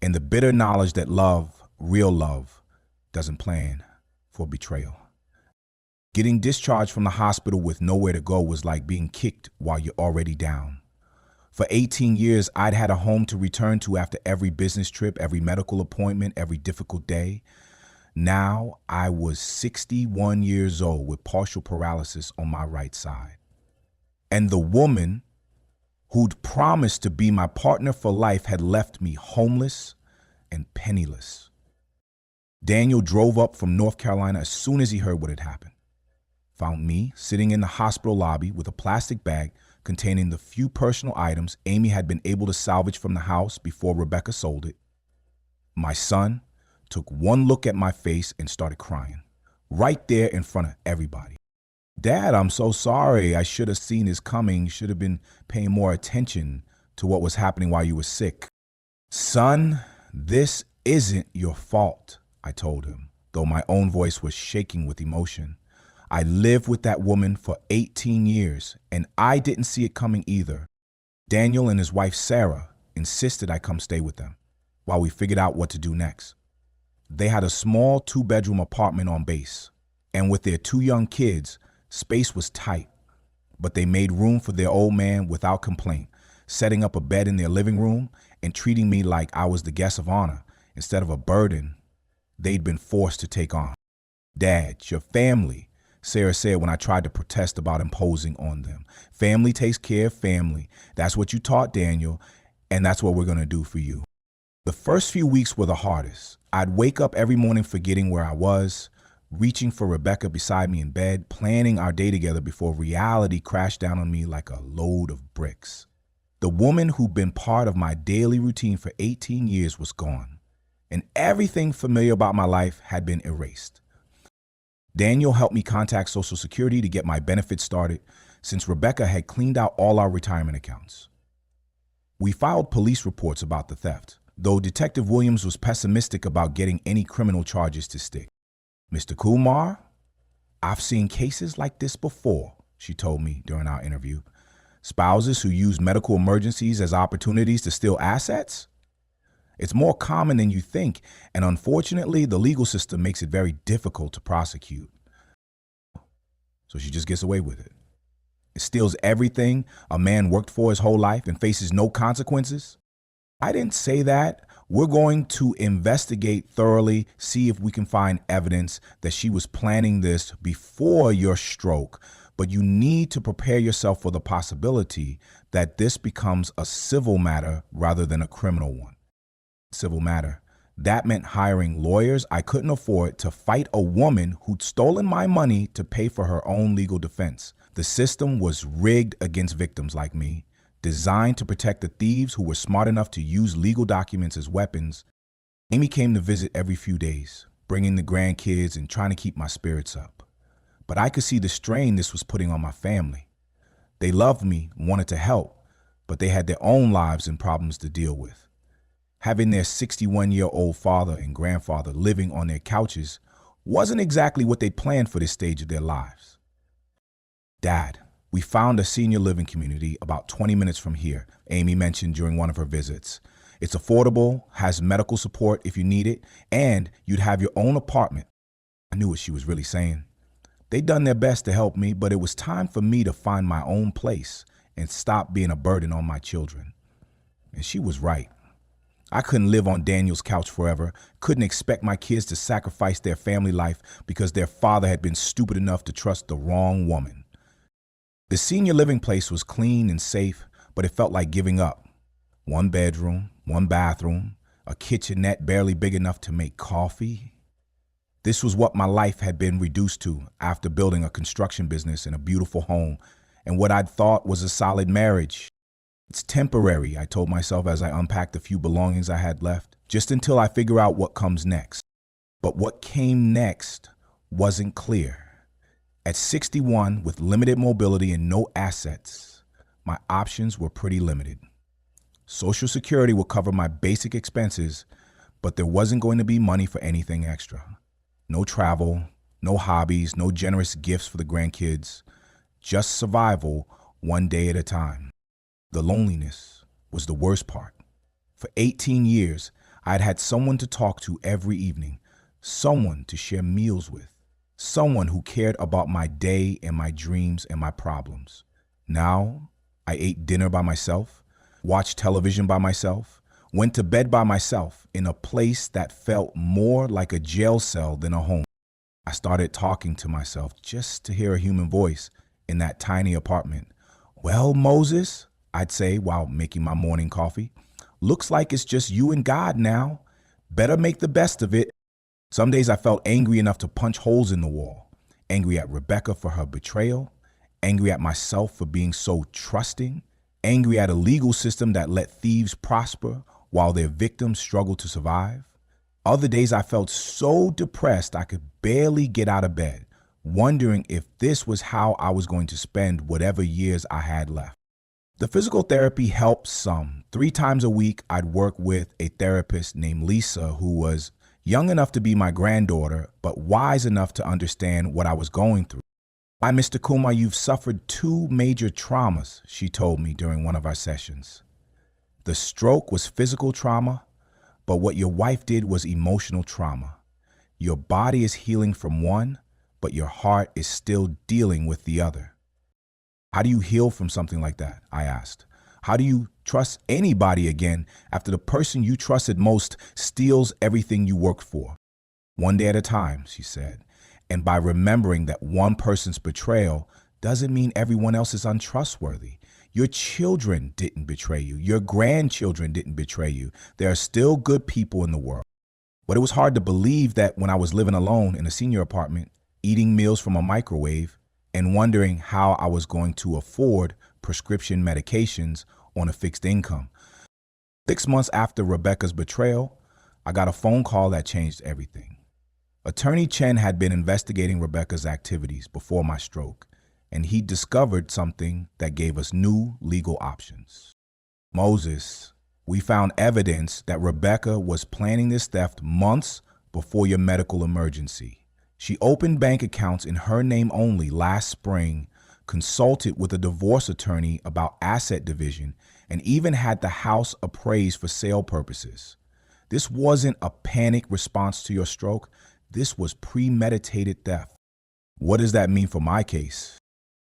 and the bitter knowledge that love, real love, doesn't plan for betrayal. Getting discharged from the hospital with nowhere to go was like being kicked while you're already down. For 18 years, I'd had a home to return to after every business trip, every medical appointment, every difficult day. Now I was 61 years old with partial paralysis on my right side. And the woman who'd promised to be my partner for life had left me homeless and penniless. Daniel drove up from North Carolina as soon as he heard what had happened. Found me sitting in the hospital lobby with a plastic bag containing the few personal items Amy had been able to salvage from the house before Rebecca sold it. My son took one look at my face and started crying, right there in front of everybody. Dad, I'm so sorry. I should have seen this coming, should have been paying more attention to what was happening while you were sick. Son, this isn't your fault, I told him, though my own voice was shaking with emotion. I lived with that woman for 18 years, and I didn't see it coming either. Daniel and his wife, Sarah, insisted I come stay with them while we figured out what to do next. They had a small 2-bedroom apartment on base, and with their 2 young kids, space was tight, but they made room for their old man without complaint, setting up a bed in their living room and treating me like I was the guest of honor instead of a burden they'd been forced to take on. Dad, your family, Sarah said when I tried to protest about imposing on them. Family takes care of family. That's what you taught Daniel, and that's what we're going to do for you. The first few weeks were the hardest. I'd wake up every morning forgetting where I was, reaching for Rebecca beside me in bed, planning our day together before reality crashed down on me like a load of bricks. The woman who'd been part of my daily routine for 18 years was gone, and everything familiar about my life had been erased. Daniel helped me contact Social Security to get my benefits started, since Rebecca had cleaned out all our retirement accounts. We filed police reports about the theft, though Detective Williams was pessimistic about getting any criminal charges to stick. "Mr. Kumar, I've seen cases like this before," she told me during our interview. "Spouses who use medical emergencies as opportunities to steal assets? It's more common than you think, and unfortunately, the legal system makes it very difficult to prosecute." So she just gets away with it. It steals everything a man worked for his whole life and faces no consequences. I didn't say that. We're going to investigate thoroughly, see if we can find evidence that she was planning this before your stroke, but you need to prepare yourself for the possibility that this becomes a civil matter rather than a criminal one. Civil matter. That meant hiring lawyers I couldn't afford to fight a woman who'd stolen my money to pay for her own legal defense. The system was rigged against victims like me, designed to protect the thieves who were smart enough to use legal documents as weapons. Amy came to visit every few days, bringing the grandkids and trying to keep my spirits up. But I could see the strain this was putting on my family. They loved me, wanted to help, but they had their own lives and problems to deal with. Having their 61-year-old father and grandfather living on their couches wasn't exactly what they'd planned for this stage of their lives. "Dad, we found a senior living community about 20 minutes from here," Amy mentioned during one of her visits. "It's affordable, has medical support if you need it, and you'd have your own apartment." I knew what she was really saying. They'd done their best to help me, but it was time for me to find my own place and stop being a burden on my children. And she was right. I couldn't live on Daniel's couch forever, couldn't expect my kids to sacrifice their family life because their father had been stupid enough to trust the wrong woman. The senior living place was clean and safe, but it felt like giving up. One bedroom, one bathroom, a kitchenette barely big enough to make coffee. This was what my life had been reduced to after building a construction business and a beautiful home and what I'd thought was a solid marriage. "It's temporary," I told myself as I unpacked the few belongings I had left, "just until I figure out what comes next." But what came next wasn't clear. At 61, with limited mobility and no assets, my options were pretty limited. Social Security would cover my basic expenses, but there wasn't going to be money for anything extra. No travel, no hobbies, no generous gifts for the grandkids, just survival one day at a time. The loneliness was the worst part. For 18 years, I'd had someone to talk to every evening, someone to share meals with, someone who cared about my day and my dreams and my problems. Now, I ate dinner by myself, watched television by myself, went to bed by myself in a place that felt more like a jail cell than a home. I started talking to myself just to hear a human voice in that tiny apartment. "Well, Moses," I'd say while making my morning coffee, "looks like it's just you and God now. Better make the best of it." Some days I felt angry enough to punch holes in the wall. Angry at Rebecca for her betrayal, angry at myself for being so trusting, angry at a legal system that let thieves prosper while their victims struggled to survive. Other days I felt so depressed I could barely get out of bed, wondering if this was how I was going to spend whatever years I had left. The physical therapy helped some. 3 times a week, I'd work with a therapist named Lisa, who was young enough to be my granddaughter, but wise enough to understand what I was going through. "Hi, Mr. Kumar, you've suffered 2 major traumas," she told me during one of our sessions. The stroke was physical trauma, but what your wife did was emotional trauma. Your body is healing from one, but your heart is still dealing with the other. "How do you heal from something like that?" I asked. "How do you trust anybody again after the person you trusted most steals everything you worked for?" "One day at a time," she said. "And by remembering that one person's betrayal doesn't mean everyone else is untrustworthy. Your children didn't betray you. Your grandchildren didn't betray you. There are still good people in the world." But it was hard to believe that when I was living alone in a senior apartment, eating meals from a microwave, and wondering how I was going to afford prescription medications on a fixed income. 6 months after Rebecca's betrayal, I got a phone call that changed everything. Attorney Chen had been investigating Rebecca's activities before my stroke, and he discovered something that gave us new legal options. Moses, we found evidence that Rebecca was planning this theft months before your medical emergency. She opened bank accounts in her name only last spring, consulted with a divorce attorney about asset division, and even had the house appraised for sale purposes. This wasn't a panic response to your stroke. This was premeditated theft. What does that mean for my case?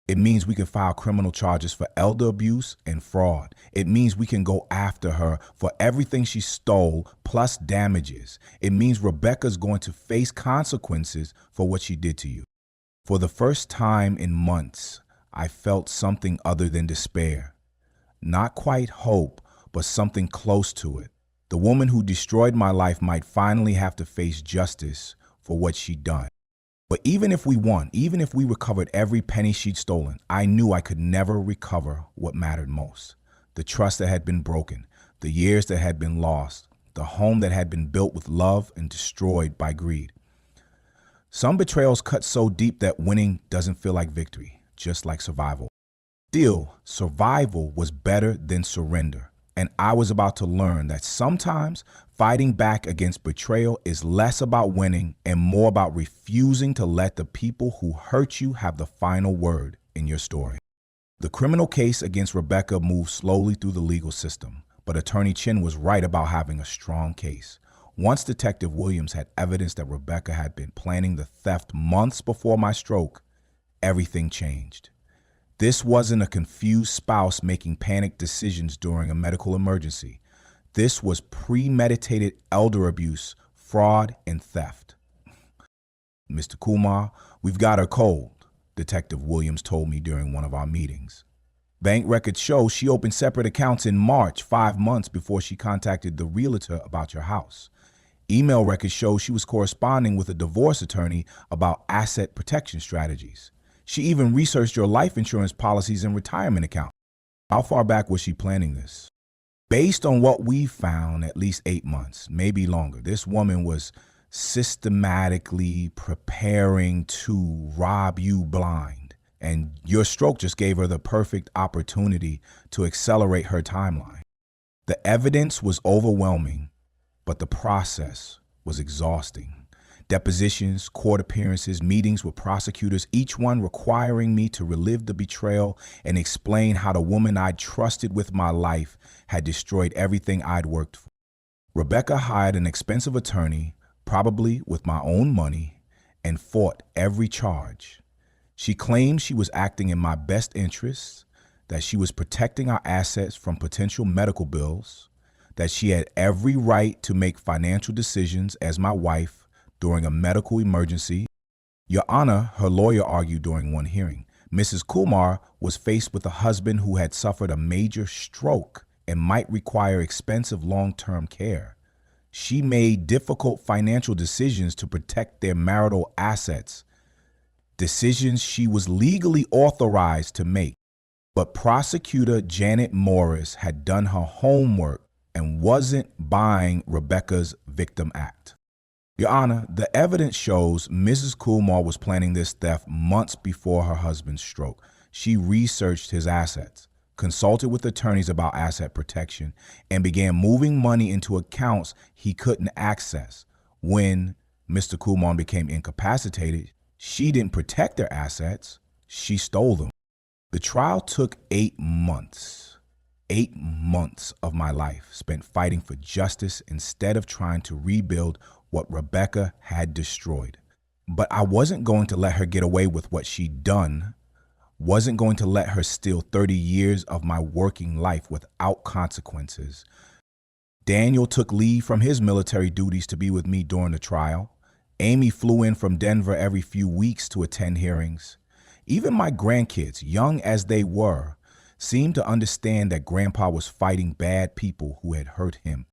It means we can file criminal charges for elder abuse and fraud. It means we can go after her for everything she stole plus damages. It means Rebecca's going to face consequences for what she did to you. For the first time in months, I felt something other than despair. Not quite hope, but something close to it. The woman who destroyed my life might finally have to face justice for what she'd done. But even if we won, even if we recovered every penny she'd stolen, I knew I could never recover what mattered most. The trust that had been broken, the years that had been lost, the home that had been built with love and destroyed by greed. Some betrayals cut so deep that winning doesn't feel like victory, just like survival. Still, survival was better than surrender. And I was about to learn that sometimes fighting back against betrayal is less about winning and more about refusing to let the people who hurt you have the final word in your story. The criminal case against Rebecca moved slowly through the legal system, but Attorney Chen was right about having a strong case. Once Detective Williams had evidence that Rebecca had been planning the theft months before my stroke, everything changed. This wasn't a confused spouse making panic decisions during a medical emergency. This was premeditated elder abuse, fraud, and theft. Mr. Kumar, we've got her cold, Detective Williams told me during one of our meetings. Bank records show she opened separate accounts in March, 5 months before she contacted the realtor about your house. Email records show she was corresponding with a divorce attorney about asset protection strategies. She even researched your life insurance policies and retirement account. How far back was she planning this? Based on what we found, at least 8 months, maybe longer. This woman was systematically preparing to rob you blind. And your stroke just gave her the perfect opportunity to accelerate her timeline. The evidence was overwhelming, but the process was exhausting. Depositions, court appearances, meetings with prosecutors, each one requiring me to relive the betrayal and explain how the woman I'd trusted with my life had destroyed everything I'd worked for. Rebecca hired an expensive attorney, probably with my own money, and fought every charge. She claimed she was acting in my best interests, that she was protecting our assets from potential medical bills, that she had every right to make financial decisions as my wife during a medical emergency. Your Honor, her lawyer argued during one hearing, Mrs. Kumar was faced with a husband who had suffered a major stroke and might require expensive long-term care. She made difficult financial decisions to protect their marital assets, decisions she was legally authorized to make. But prosecutor Janet Morris had done her homework and wasn't buying Rebecca's Victim Act. Your Honor, the evidence shows Mrs. Kumar was planning this theft months before her husband's stroke. She researched his assets, consulted with attorneys about asset protection, and began moving money into accounts he couldn't access. When Mr. Kumar became incapacitated, she didn't protect their assets, she stole them. The trial took 8 months. 8 months of my life spent fighting for justice instead of trying to rebuild what Rebecca had destroyed. But I wasn't going to let her get away with what she'd done, wasn't going to let her steal 30 years of my working life without consequences. Daniel took leave from his military duties to be with me during the trial. Amy flew in from Denver every few weeks to attend hearings. Even my grandkids, young as they were, seemed to understand that Grandpa was fighting bad people who had hurt him.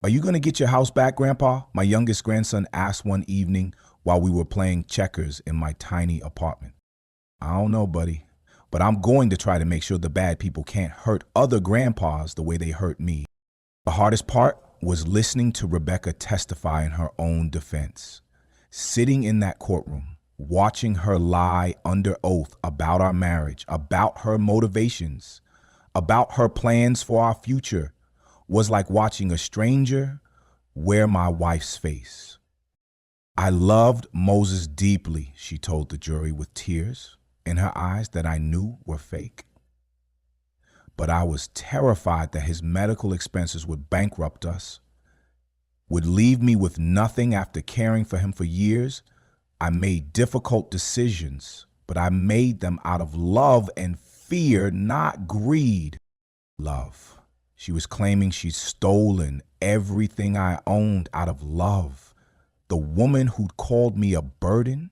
"Are you going to get your house back, Grandpa?" my youngest grandson asked one evening while we were playing checkers in my tiny apartment. "I don't know, buddy, but I'm going to try to make sure the bad people can't hurt other grandpas the way they hurt me." The hardest part was listening to Rebecca testify in her own defense. Sitting in that courtroom, watching her lie under oath about our marriage, about her motivations, about her plans for our future, was like watching a stranger wear my wife's face. "I loved Moses deeply," she told the jury with tears in her eyes that I knew were fake. "But I was terrified that his medical expenses would bankrupt us, would leave me with nothing after caring for him for years. I made difficult decisions, but I made them out of love and fear, not greed." Love. She was claiming she'd stolen everything I owned out of love. The woman who'd called me a burden,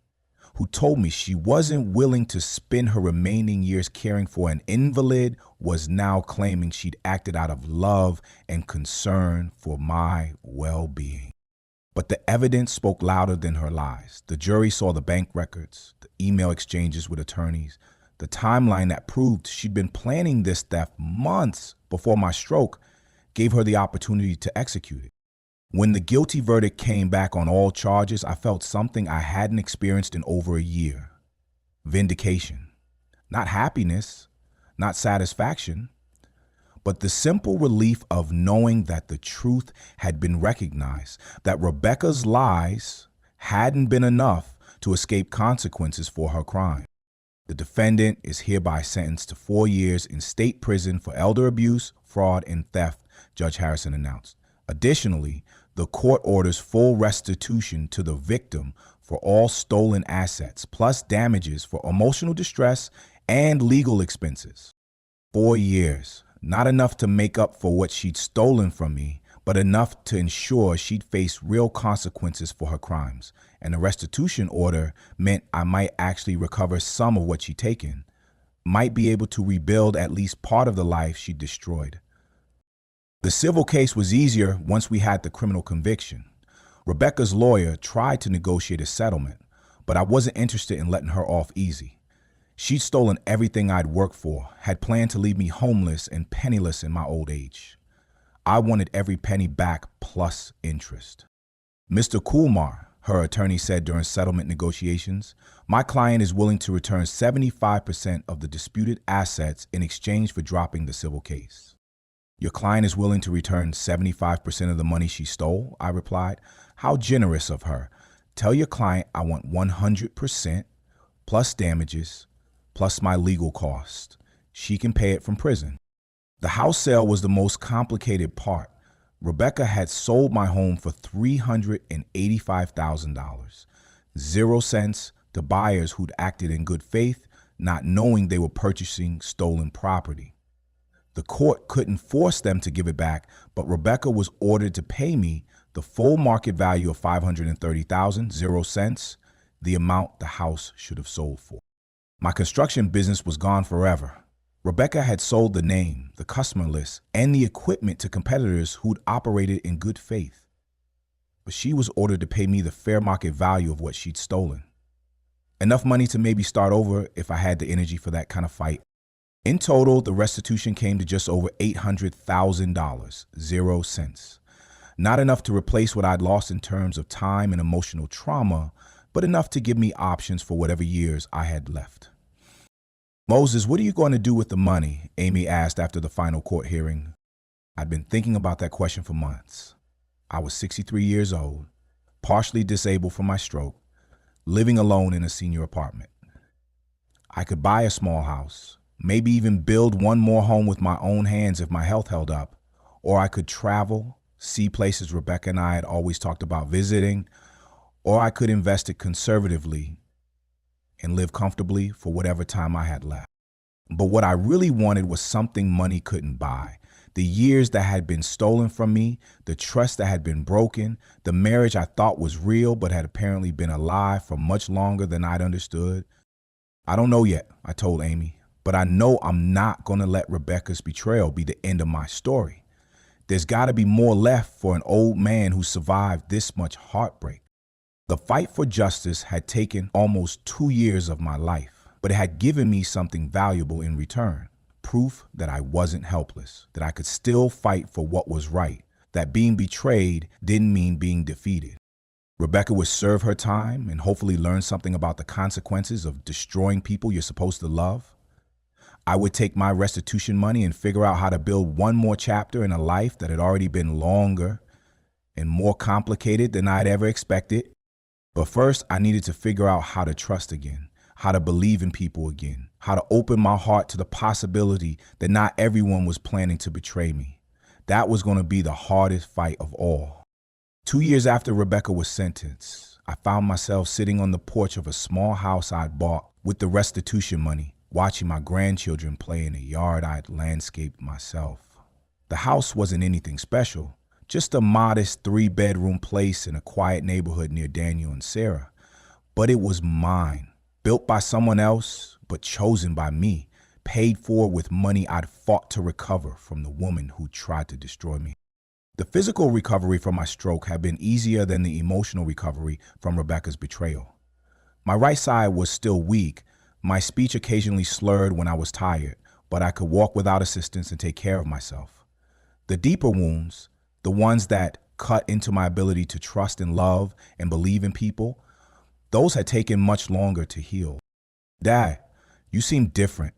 who told me she wasn't willing to spend her remaining years caring for an invalid, was now claiming she'd acted out of love and concern for my well-being. But the evidence spoke louder than her lies. The jury saw the bank records, the email exchanges with attorneys, the timeline that proved she'd been planning this theft months before my stroke gave her the opportunity to execute it. When the guilty verdict came back on all charges, I felt something I hadn't experienced in over a year. Vindication. Not happiness, not satisfaction, but the simple relief of knowing that the truth had been recognized, that Rebecca's lies hadn't been enough to escape consequences for her crime. The defendant is hereby sentenced to 4 years in state prison for elder abuse, fraud, and theft, Judge Harrison announced. Additionally, the court orders full restitution to the victim for all stolen assets, plus damages for emotional distress and legal expenses. 4 years, not enough to make up for what she'd stolen from me, but enough to ensure she'd face real consequences for her crimes. And the restitution order meant I might actually recover some of what she'd taken, might be able to rebuild at least part of the life she'd destroyed. The civil case was easier once we had the criminal conviction. Rebecca's lawyer tried to negotiate a settlement, but I wasn't interested in letting her off easy. She'd stolen everything I'd worked for, had planned to leave me homeless and penniless in my old age. I wanted every penny back plus interest. "Mr. Kumar," her attorney said during settlement negotiations, "my client is willing to return 75% of the disputed assets in exchange for dropping the civil case." "Your client is willing to return 75% of the money she stole?" I replied. "How generous of her. Tell your client I want 100% plus damages plus my legal costs. She can pay it from prison." The house sale was the most complicated part. Rebecca had sold my home for $385,000, 0 cents to buyers who'd acted in good faith, not knowing they were purchasing stolen property. The court couldn't force them to give it back, but Rebecca was ordered to pay me the full market value of $530,000, 0 cents, the amount the house should have sold for. My construction business was gone forever. Rebecca had sold the name, the customer list, and the equipment to competitors who'd operated in good faith. But she was ordered to pay me the fair market value of what she'd stolen. Enough money to maybe start over if I had the energy for that kind of fight. In total, the restitution came to just over $800,000, 0 cents. Not enough to replace what I'd lost in terms of time and emotional trauma, but enough to give me options for whatever years I had left. "Moses, what are you going to do with the money?" Amy asked after the final court hearing. I'd been thinking about that question for months. I was 63 years old, partially disabled from my stroke, living alone in a senior apartment. I could buy a small house, maybe even build one more home with my own hands if my health held up, or I could travel, see places Rebecca and I had always talked about visiting, or I could invest it conservatively and live comfortably for whatever time I had left. But what I really wanted was something money couldn't buy. The years that had been stolen from me, the trust that had been broken, the marriage I thought was real but had apparently been a lie for much longer than I'd understood. "I don't know yet," I told Amy, "but I know I'm not going to let Rebecca's betrayal be the end of my story. There's got to be more left for an old man who survived this much heartbreak. The fight for justice had taken almost 2 years of my life, but it had given me something valuable in return. Proof that I wasn't helpless, that I could still fight for what was right, that being betrayed didn't mean being defeated. Rebecca would serve her time and hopefully learn something about the consequences of destroying people you're supposed to love. I would take my restitution money and figure out how to build one more chapter in a life that had already been longer and more complicated than I'd ever expected. But first, I needed to figure out how to trust again, how to believe in people again, how to open my heart to the possibility that not everyone was planning to betray me. That was going to be the hardest fight of all. 2 years after Rebecca was sentenced, I found myself sitting on the porch of a small house I'd bought with the restitution money, watching my grandchildren play in a yard I'd landscaped myself. The house wasn't anything special, just a modest 3-bedroom place in a quiet neighborhood near Daniel and Sarah. But it was mine, built by someone else, but chosen by me, paid for with money I'd fought to recover from the woman who tried to destroy me. The physical recovery from my stroke had been easier than the emotional recovery from Rebecca's betrayal. My right side was still weak. My speech occasionally slurred when I was tired, but I could walk without assistance and take care of myself. The deeper wounds, the ones that cut into my ability to trust and love and believe in people, those had taken much longer to heal. "Dad, you seem different,"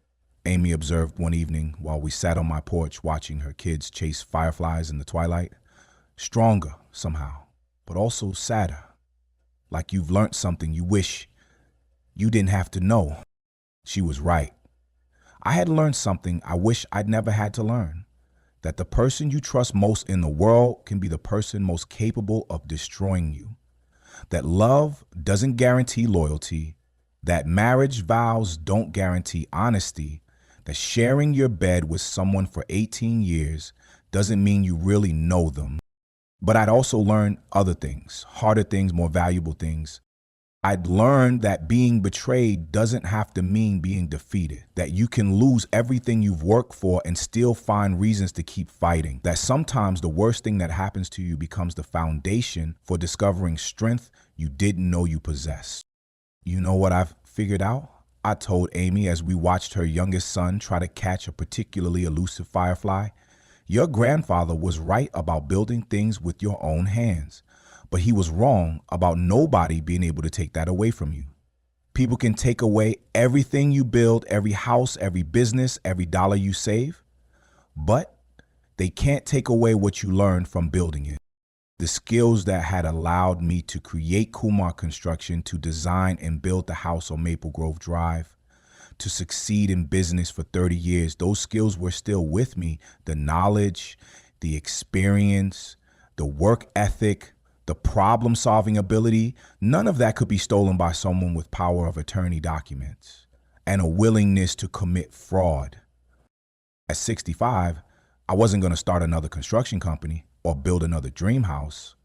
Amy observed one evening while we sat on my porch watching her kids chase fireflies in the twilight. "Stronger, somehow, but also sadder. Like you've learned something you wish you didn't have to know." She was right. I had learned something I wish I'd never had to learn. That the person you trust most in the world can be the person most capable of destroying you. That love doesn't guarantee loyalty. That marriage vows don't guarantee honesty. That sharing your bed with someone for 18 years doesn't mean you really know them. But I'd also learned other things, harder things, more valuable things. I'd learned that being betrayed doesn't have to mean being defeated, that you can lose everything you've worked for and still find reasons to keep fighting, that sometimes the worst thing that happens to you becomes the foundation for discovering strength you didn't know you possessed. "You know what I've figured out?" I told Amy as we watched her youngest son try to catch a particularly elusive firefly. "Your grandfather was right about building things with your own hands. But he was wrong about nobody being able to take that away from you. People can take away everything you build, every house, every business, every dollar you save, but they can't take away what you learned from building it. The skills that had allowed me to create Kumar Construction, to design and build the house on Maple Grove Drive, to succeed in business for 30 years, those skills were still with me. The knowledge, the experience, the work ethic, the problem-solving ability, none of that could be stolen by someone with power of attorney documents and a willingness to commit fraud. At 65, I wasn't going to start another construction company or build another dream house,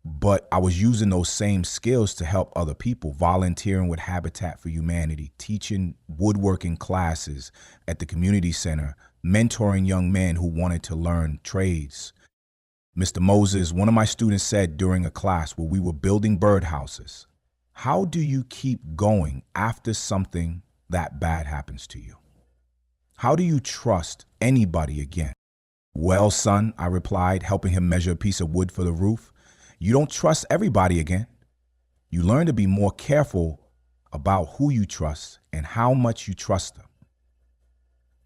but I was using those same skills to help other people, volunteering with Habitat for Humanity, teaching woodworking classes at the community center, mentoring young men who wanted to learn trades. Mr. Moses, one of my students, said during a class where we were building birdhouses, "How do you keep going after something that bad happens to you? How do you trust anybody again?" "Well, son," I replied, helping him measure a piece of wood for the roof, "you don't trust everybody again. You learn to be more careful about who you trust and how much you trust them.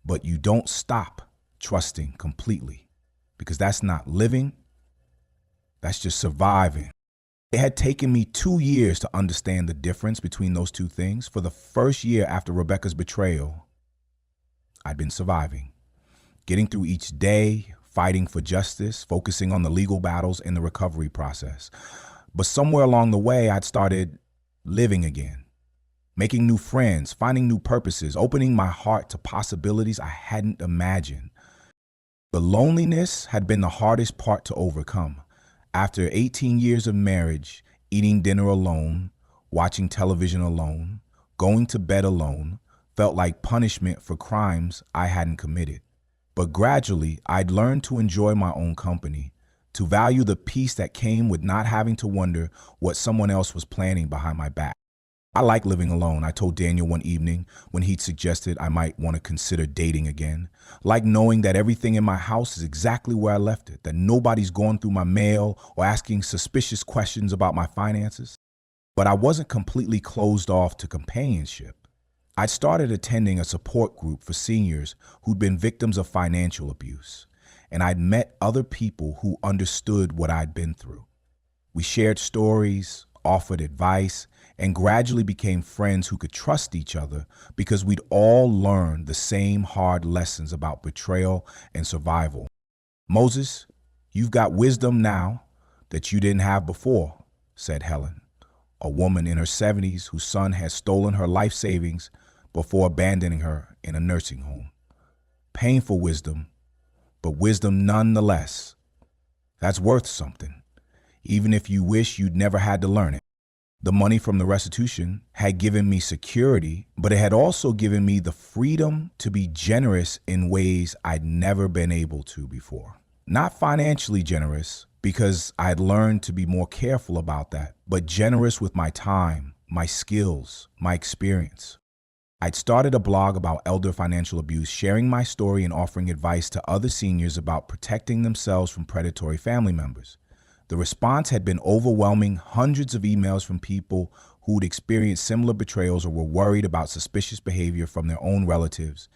But you don't stop trusting completely. Because that's not living, that's just surviving." It had taken me 2 years to understand the difference between those two things. For the first year after Rebecca's betrayal, I'd been surviving, getting through each day, fighting for justice, focusing on the legal battles and the recovery process. But somewhere along the way, I'd started living again, making new friends, finding new purposes, opening my heart to possibilities I hadn't imagined. The loneliness had been the hardest part to overcome. After 18 years of marriage, eating dinner alone, watching television alone, going to bed alone, felt like punishment for crimes I hadn't committed. But gradually, I'd learned to enjoy my own company, to value the peace that came with not having to wonder what someone else was planning behind my back. I like living alone, I told Daniel one evening when he'd suggested I might want to consider dating again. Like knowing that everything in my house is exactly where I left it, that nobody's going through my mail or asking suspicious questions about my finances. But I wasn't completely closed off to companionship. I'd started attending a support group for seniors who'd been victims of financial abuse, and I'd met other people who understood what I'd been through. We shared stories, offered advice, and gradually became friends who could trust each other because we'd all learned the same hard lessons about betrayal and survival. "Moses, you've got wisdom now that you didn't have before," said Helen, a woman in her 70s whose son had stolen her life savings before abandoning her in a nursing home. "Painful wisdom, but wisdom nonetheless. That's worth something, even if you wish you'd never had to learn it." The money from the restitution had given me security, but it had also given me the freedom to be generous in ways I'd never been able to before. Not financially generous, because I'd learned to be more careful about that, but generous with my time, my skills, my experience. I'd started a blog about elder financial abuse, sharing my story and offering advice to other seniors about protecting themselves from predatory family members. The response had been overwhelming, hundreds of emails from people who'd experienced similar betrayals or were worried about suspicious behavior from their own relatives.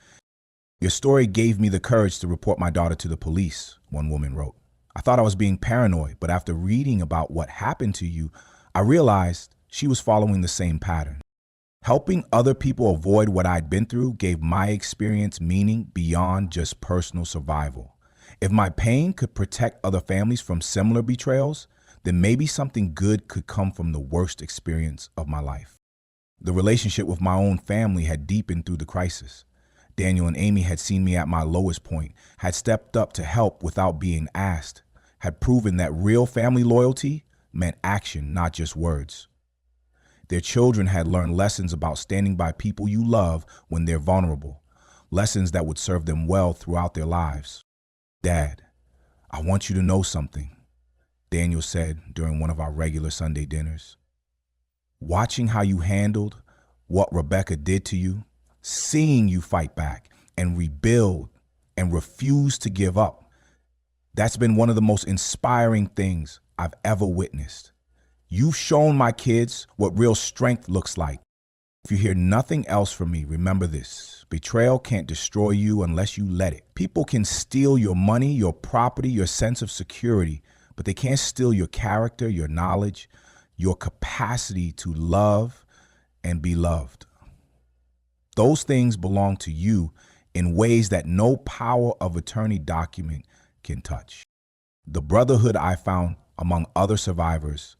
"Your story gave me the courage to report my daughter to the police," one woman wrote. "I thought I was being paranoid, but after reading about what happened to you, I realized she was following the same pattern." Helping other people avoid what I'd been through gave my experience meaning beyond just personal survival. If my pain could protect other families from similar betrayals, then maybe something good could come from the worst experience of my life. The relationship with my own family had deepened through the crisis. Daniel and Amy had seen me at my lowest point, had stepped up to help without being asked, had proven that real family loyalty meant action, not just words. Their children had learned lessons about standing by people you love when they're vulnerable, lessons that would serve them well throughout their lives. "Dad, I want you to know something," Daniel said during one of our regular Sunday dinners. "Watching how you handled what Rebecca did to you, seeing you fight back and rebuild and refuse to give up, that's been one of the most inspiring things I've ever witnessed. You've shown my kids what real strength looks like. If you hear nothing else from me, remember this: betrayal can't destroy you unless you let it. People can steal your money, your property, your sense of security, but they can't steal your character, your knowledge, your capacity to love and be loved. Those things belong to you in ways that no power of attorney document can touch." The brotherhood I found among other survivors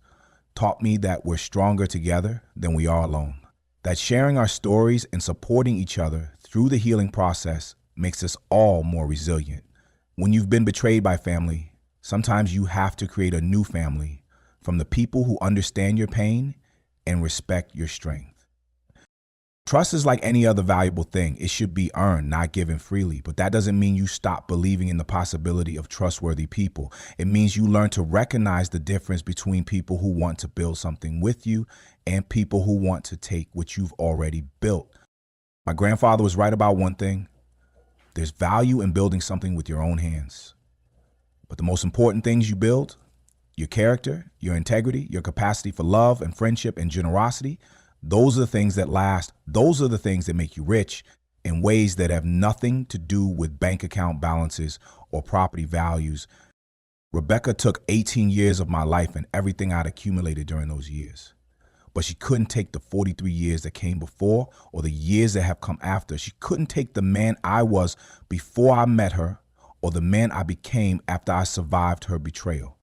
taught me that we're stronger together than we are alone. That sharing our stories and supporting each other through the healing process makes us all more resilient. When you've been betrayed by family, sometimes you have to create a new family from the people who understand your pain and respect your strength. Trust is like any other valuable thing. It should be earned, not given freely. But that doesn't mean you stop believing in the possibility of trustworthy people. It means you learn to recognize the difference between people who want to build something with you and people who want to take what you've already built. My grandfather was right about one thing. There's value in building something with your own hands. But the most important things you build, your character, your integrity, your capacity for love and friendship and generosity, those are the things that last. Those are the things that make you rich in ways that have nothing to do with bank account balances or property values. Rebecca took 18 years of my life and everything I'd accumulated during those years. But she couldn't take the 43 years that came before or the years that have come after. She couldn't take the man I was before I met her or the man I became after I survived her betrayal.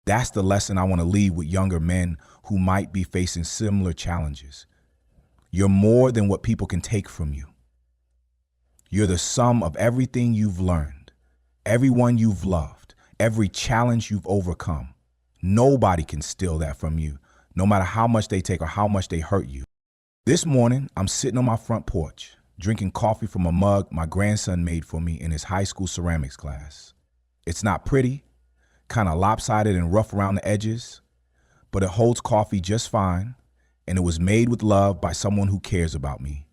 That's the lesson I want to leave with younger men who might be facing similar challenges. You're more than what people can take from you. You're the sum of everything you've learned, everyone you've loved, every challenge you've overcome. Nobody can steal that from you, no matter how much they take or how much they hurt you. This morning, I'm sitting on my front porch, drinking coffee from a mug my grandson made for me in his high school ceramics class. It's not pretty, kind of lopsided and rough around the edges, but it holds coffee just fine, and it was made with love by someone who cares about me.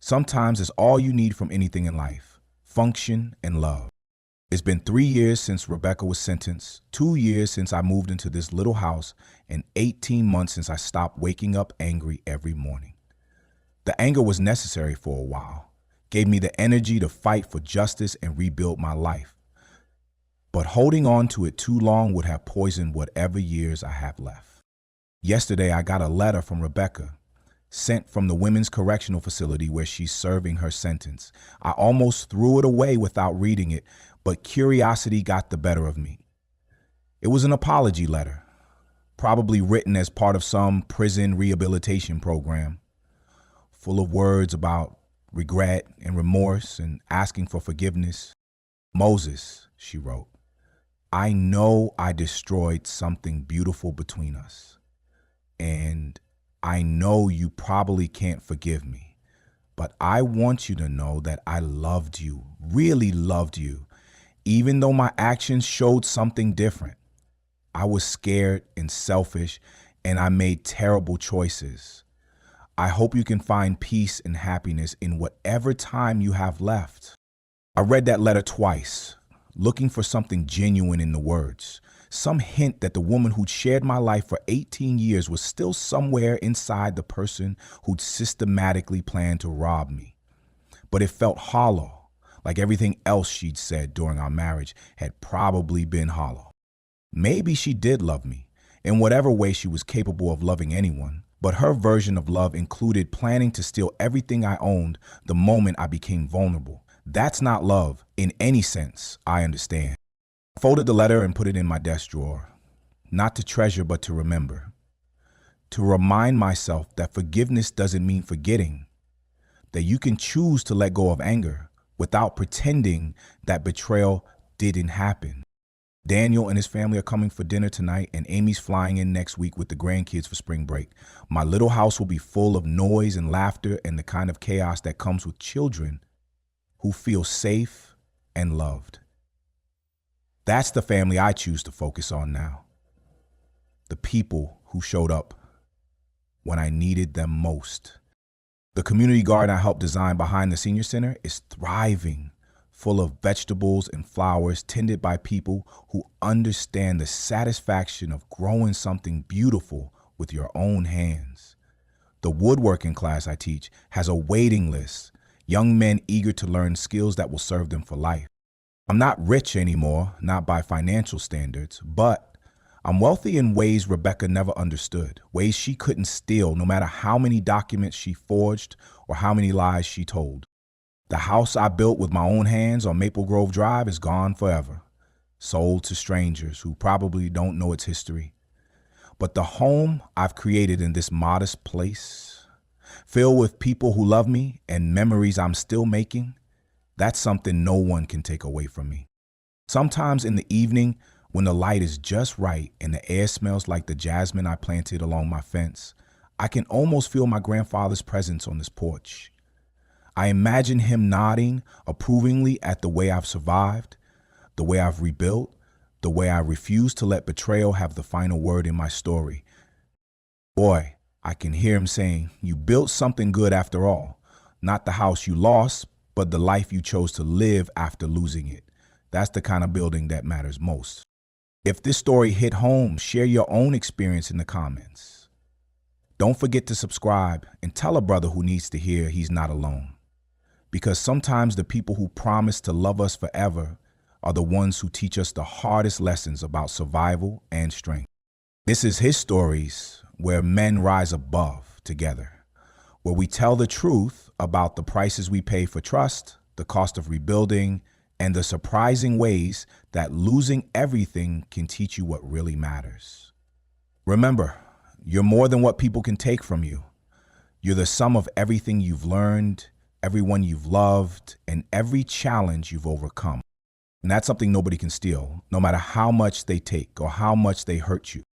Sometimes it's all you need from anything in life: function and love. It's been 3 years since Rebecca was sentenced, 2 years since I moved into this little house, and 18 months since I stopped waking up angry every morning. The anger was necessary for a while, gave me the energy to fight for justice and rebuild my life. But holding on to it too long would have poisoned whatever years I have left. Yesterday, I got a letter from Rebecca, sent from the women's correctional facility where she's serving her sentence. I almost threw it away without reading it, but curiosity got the better of me. It was an apology letter, probably written as part of some prison rehabilitation program, full of words about regret and remorse and asking for forgiveness. "Moses," she wrote, "I know I destroyed something beautiful between us, and I know you probably can't forgive me, but I want you to know that I loved you, really loved you, even though my actions showed something different. I was scared and selfish, and I made terrible choices. I hope you can find peace and happiness in whatever time you have left." I read that letter twice, looking for something genuine in the words, some hint that the woman who'd shared my life for 18 years was still somewhere inside the person who'd systematically planned to rob me. But it felt hollow, like everything else she'd said during our marriage had probably been hollow. Maybe she did love me, in whatever way she was capable of loving anyone, but her version of love included planning to steal everything I owned the moment I became vulnerable. That's not love in any sense, I understand. I folded the letter and put it in my desk drawer, not to treasure but to remember, to remind myself that forgiveness doesn't mean forgetting, that you can choose to let go of anger without pretending that betrayal didn't happen. Daniel and his family are coming for dinner tonight, and Amy's flying in next week with the grandkids for spring break. My little house will be full of noise and laughter and the kind of chaos that comes with children who feel safe and loved. That's the family I choose to focus on now. The people who showed up when I needed them most. The community garden I helped design behind the senior center is thriving, full of vegetables and flowers tended by people who understand the satisfaction of growing something beautiful with your own hands. The woodworking class I teach has a waiting list, young men eager to learn skills that will serve them for life. I'm not rich anymore, not by financial standards, but I'm wealthy in ways Rebecca never understood, ways she couldn't steal no matter how many documents she forged or how many lies she told. The house I built with my own hands on Maple Grove Drive is gone forever, sold to strangers who probably don't know its history. But the home I've created in this modest place, filled with people who love me and memories I'm still making, that's something no one can take away from me. Sometimes in the evening, when the light is just right and the air smells like the jasmine I planted along my fence, I can almost feel my grandfather's presence on this porch. I imagine him nodding approvingly at the way I've survived, the way I've rebuilt, the way I refuse to let betrayal have the final word in my story. Boy, I can hear him saying, "You built something good after all. Not the house you lost, but the life you chose to live after losing it." That's the kind of building that matters most. If this story hit home, share your own experience in the comments. Don't forget to subscribe and tell a brother who needs to hear he's not alone. Because sometimes the people who promise to love us forever are the ones who teach us the hardest lessons about survival and strength. This is His Stories, where men rise above together, where we tell the truth about the prices we pay for trust, the cost of rebuilding, and the surprising ways that losing everything can teach you what really matters. Remember, you're more than what people can take from you. You're the sum of everything you've learned, everyone you've loved, and every challenge you've overcome. And that's something nobody can steal, no matter how much they take or how much they hurt you.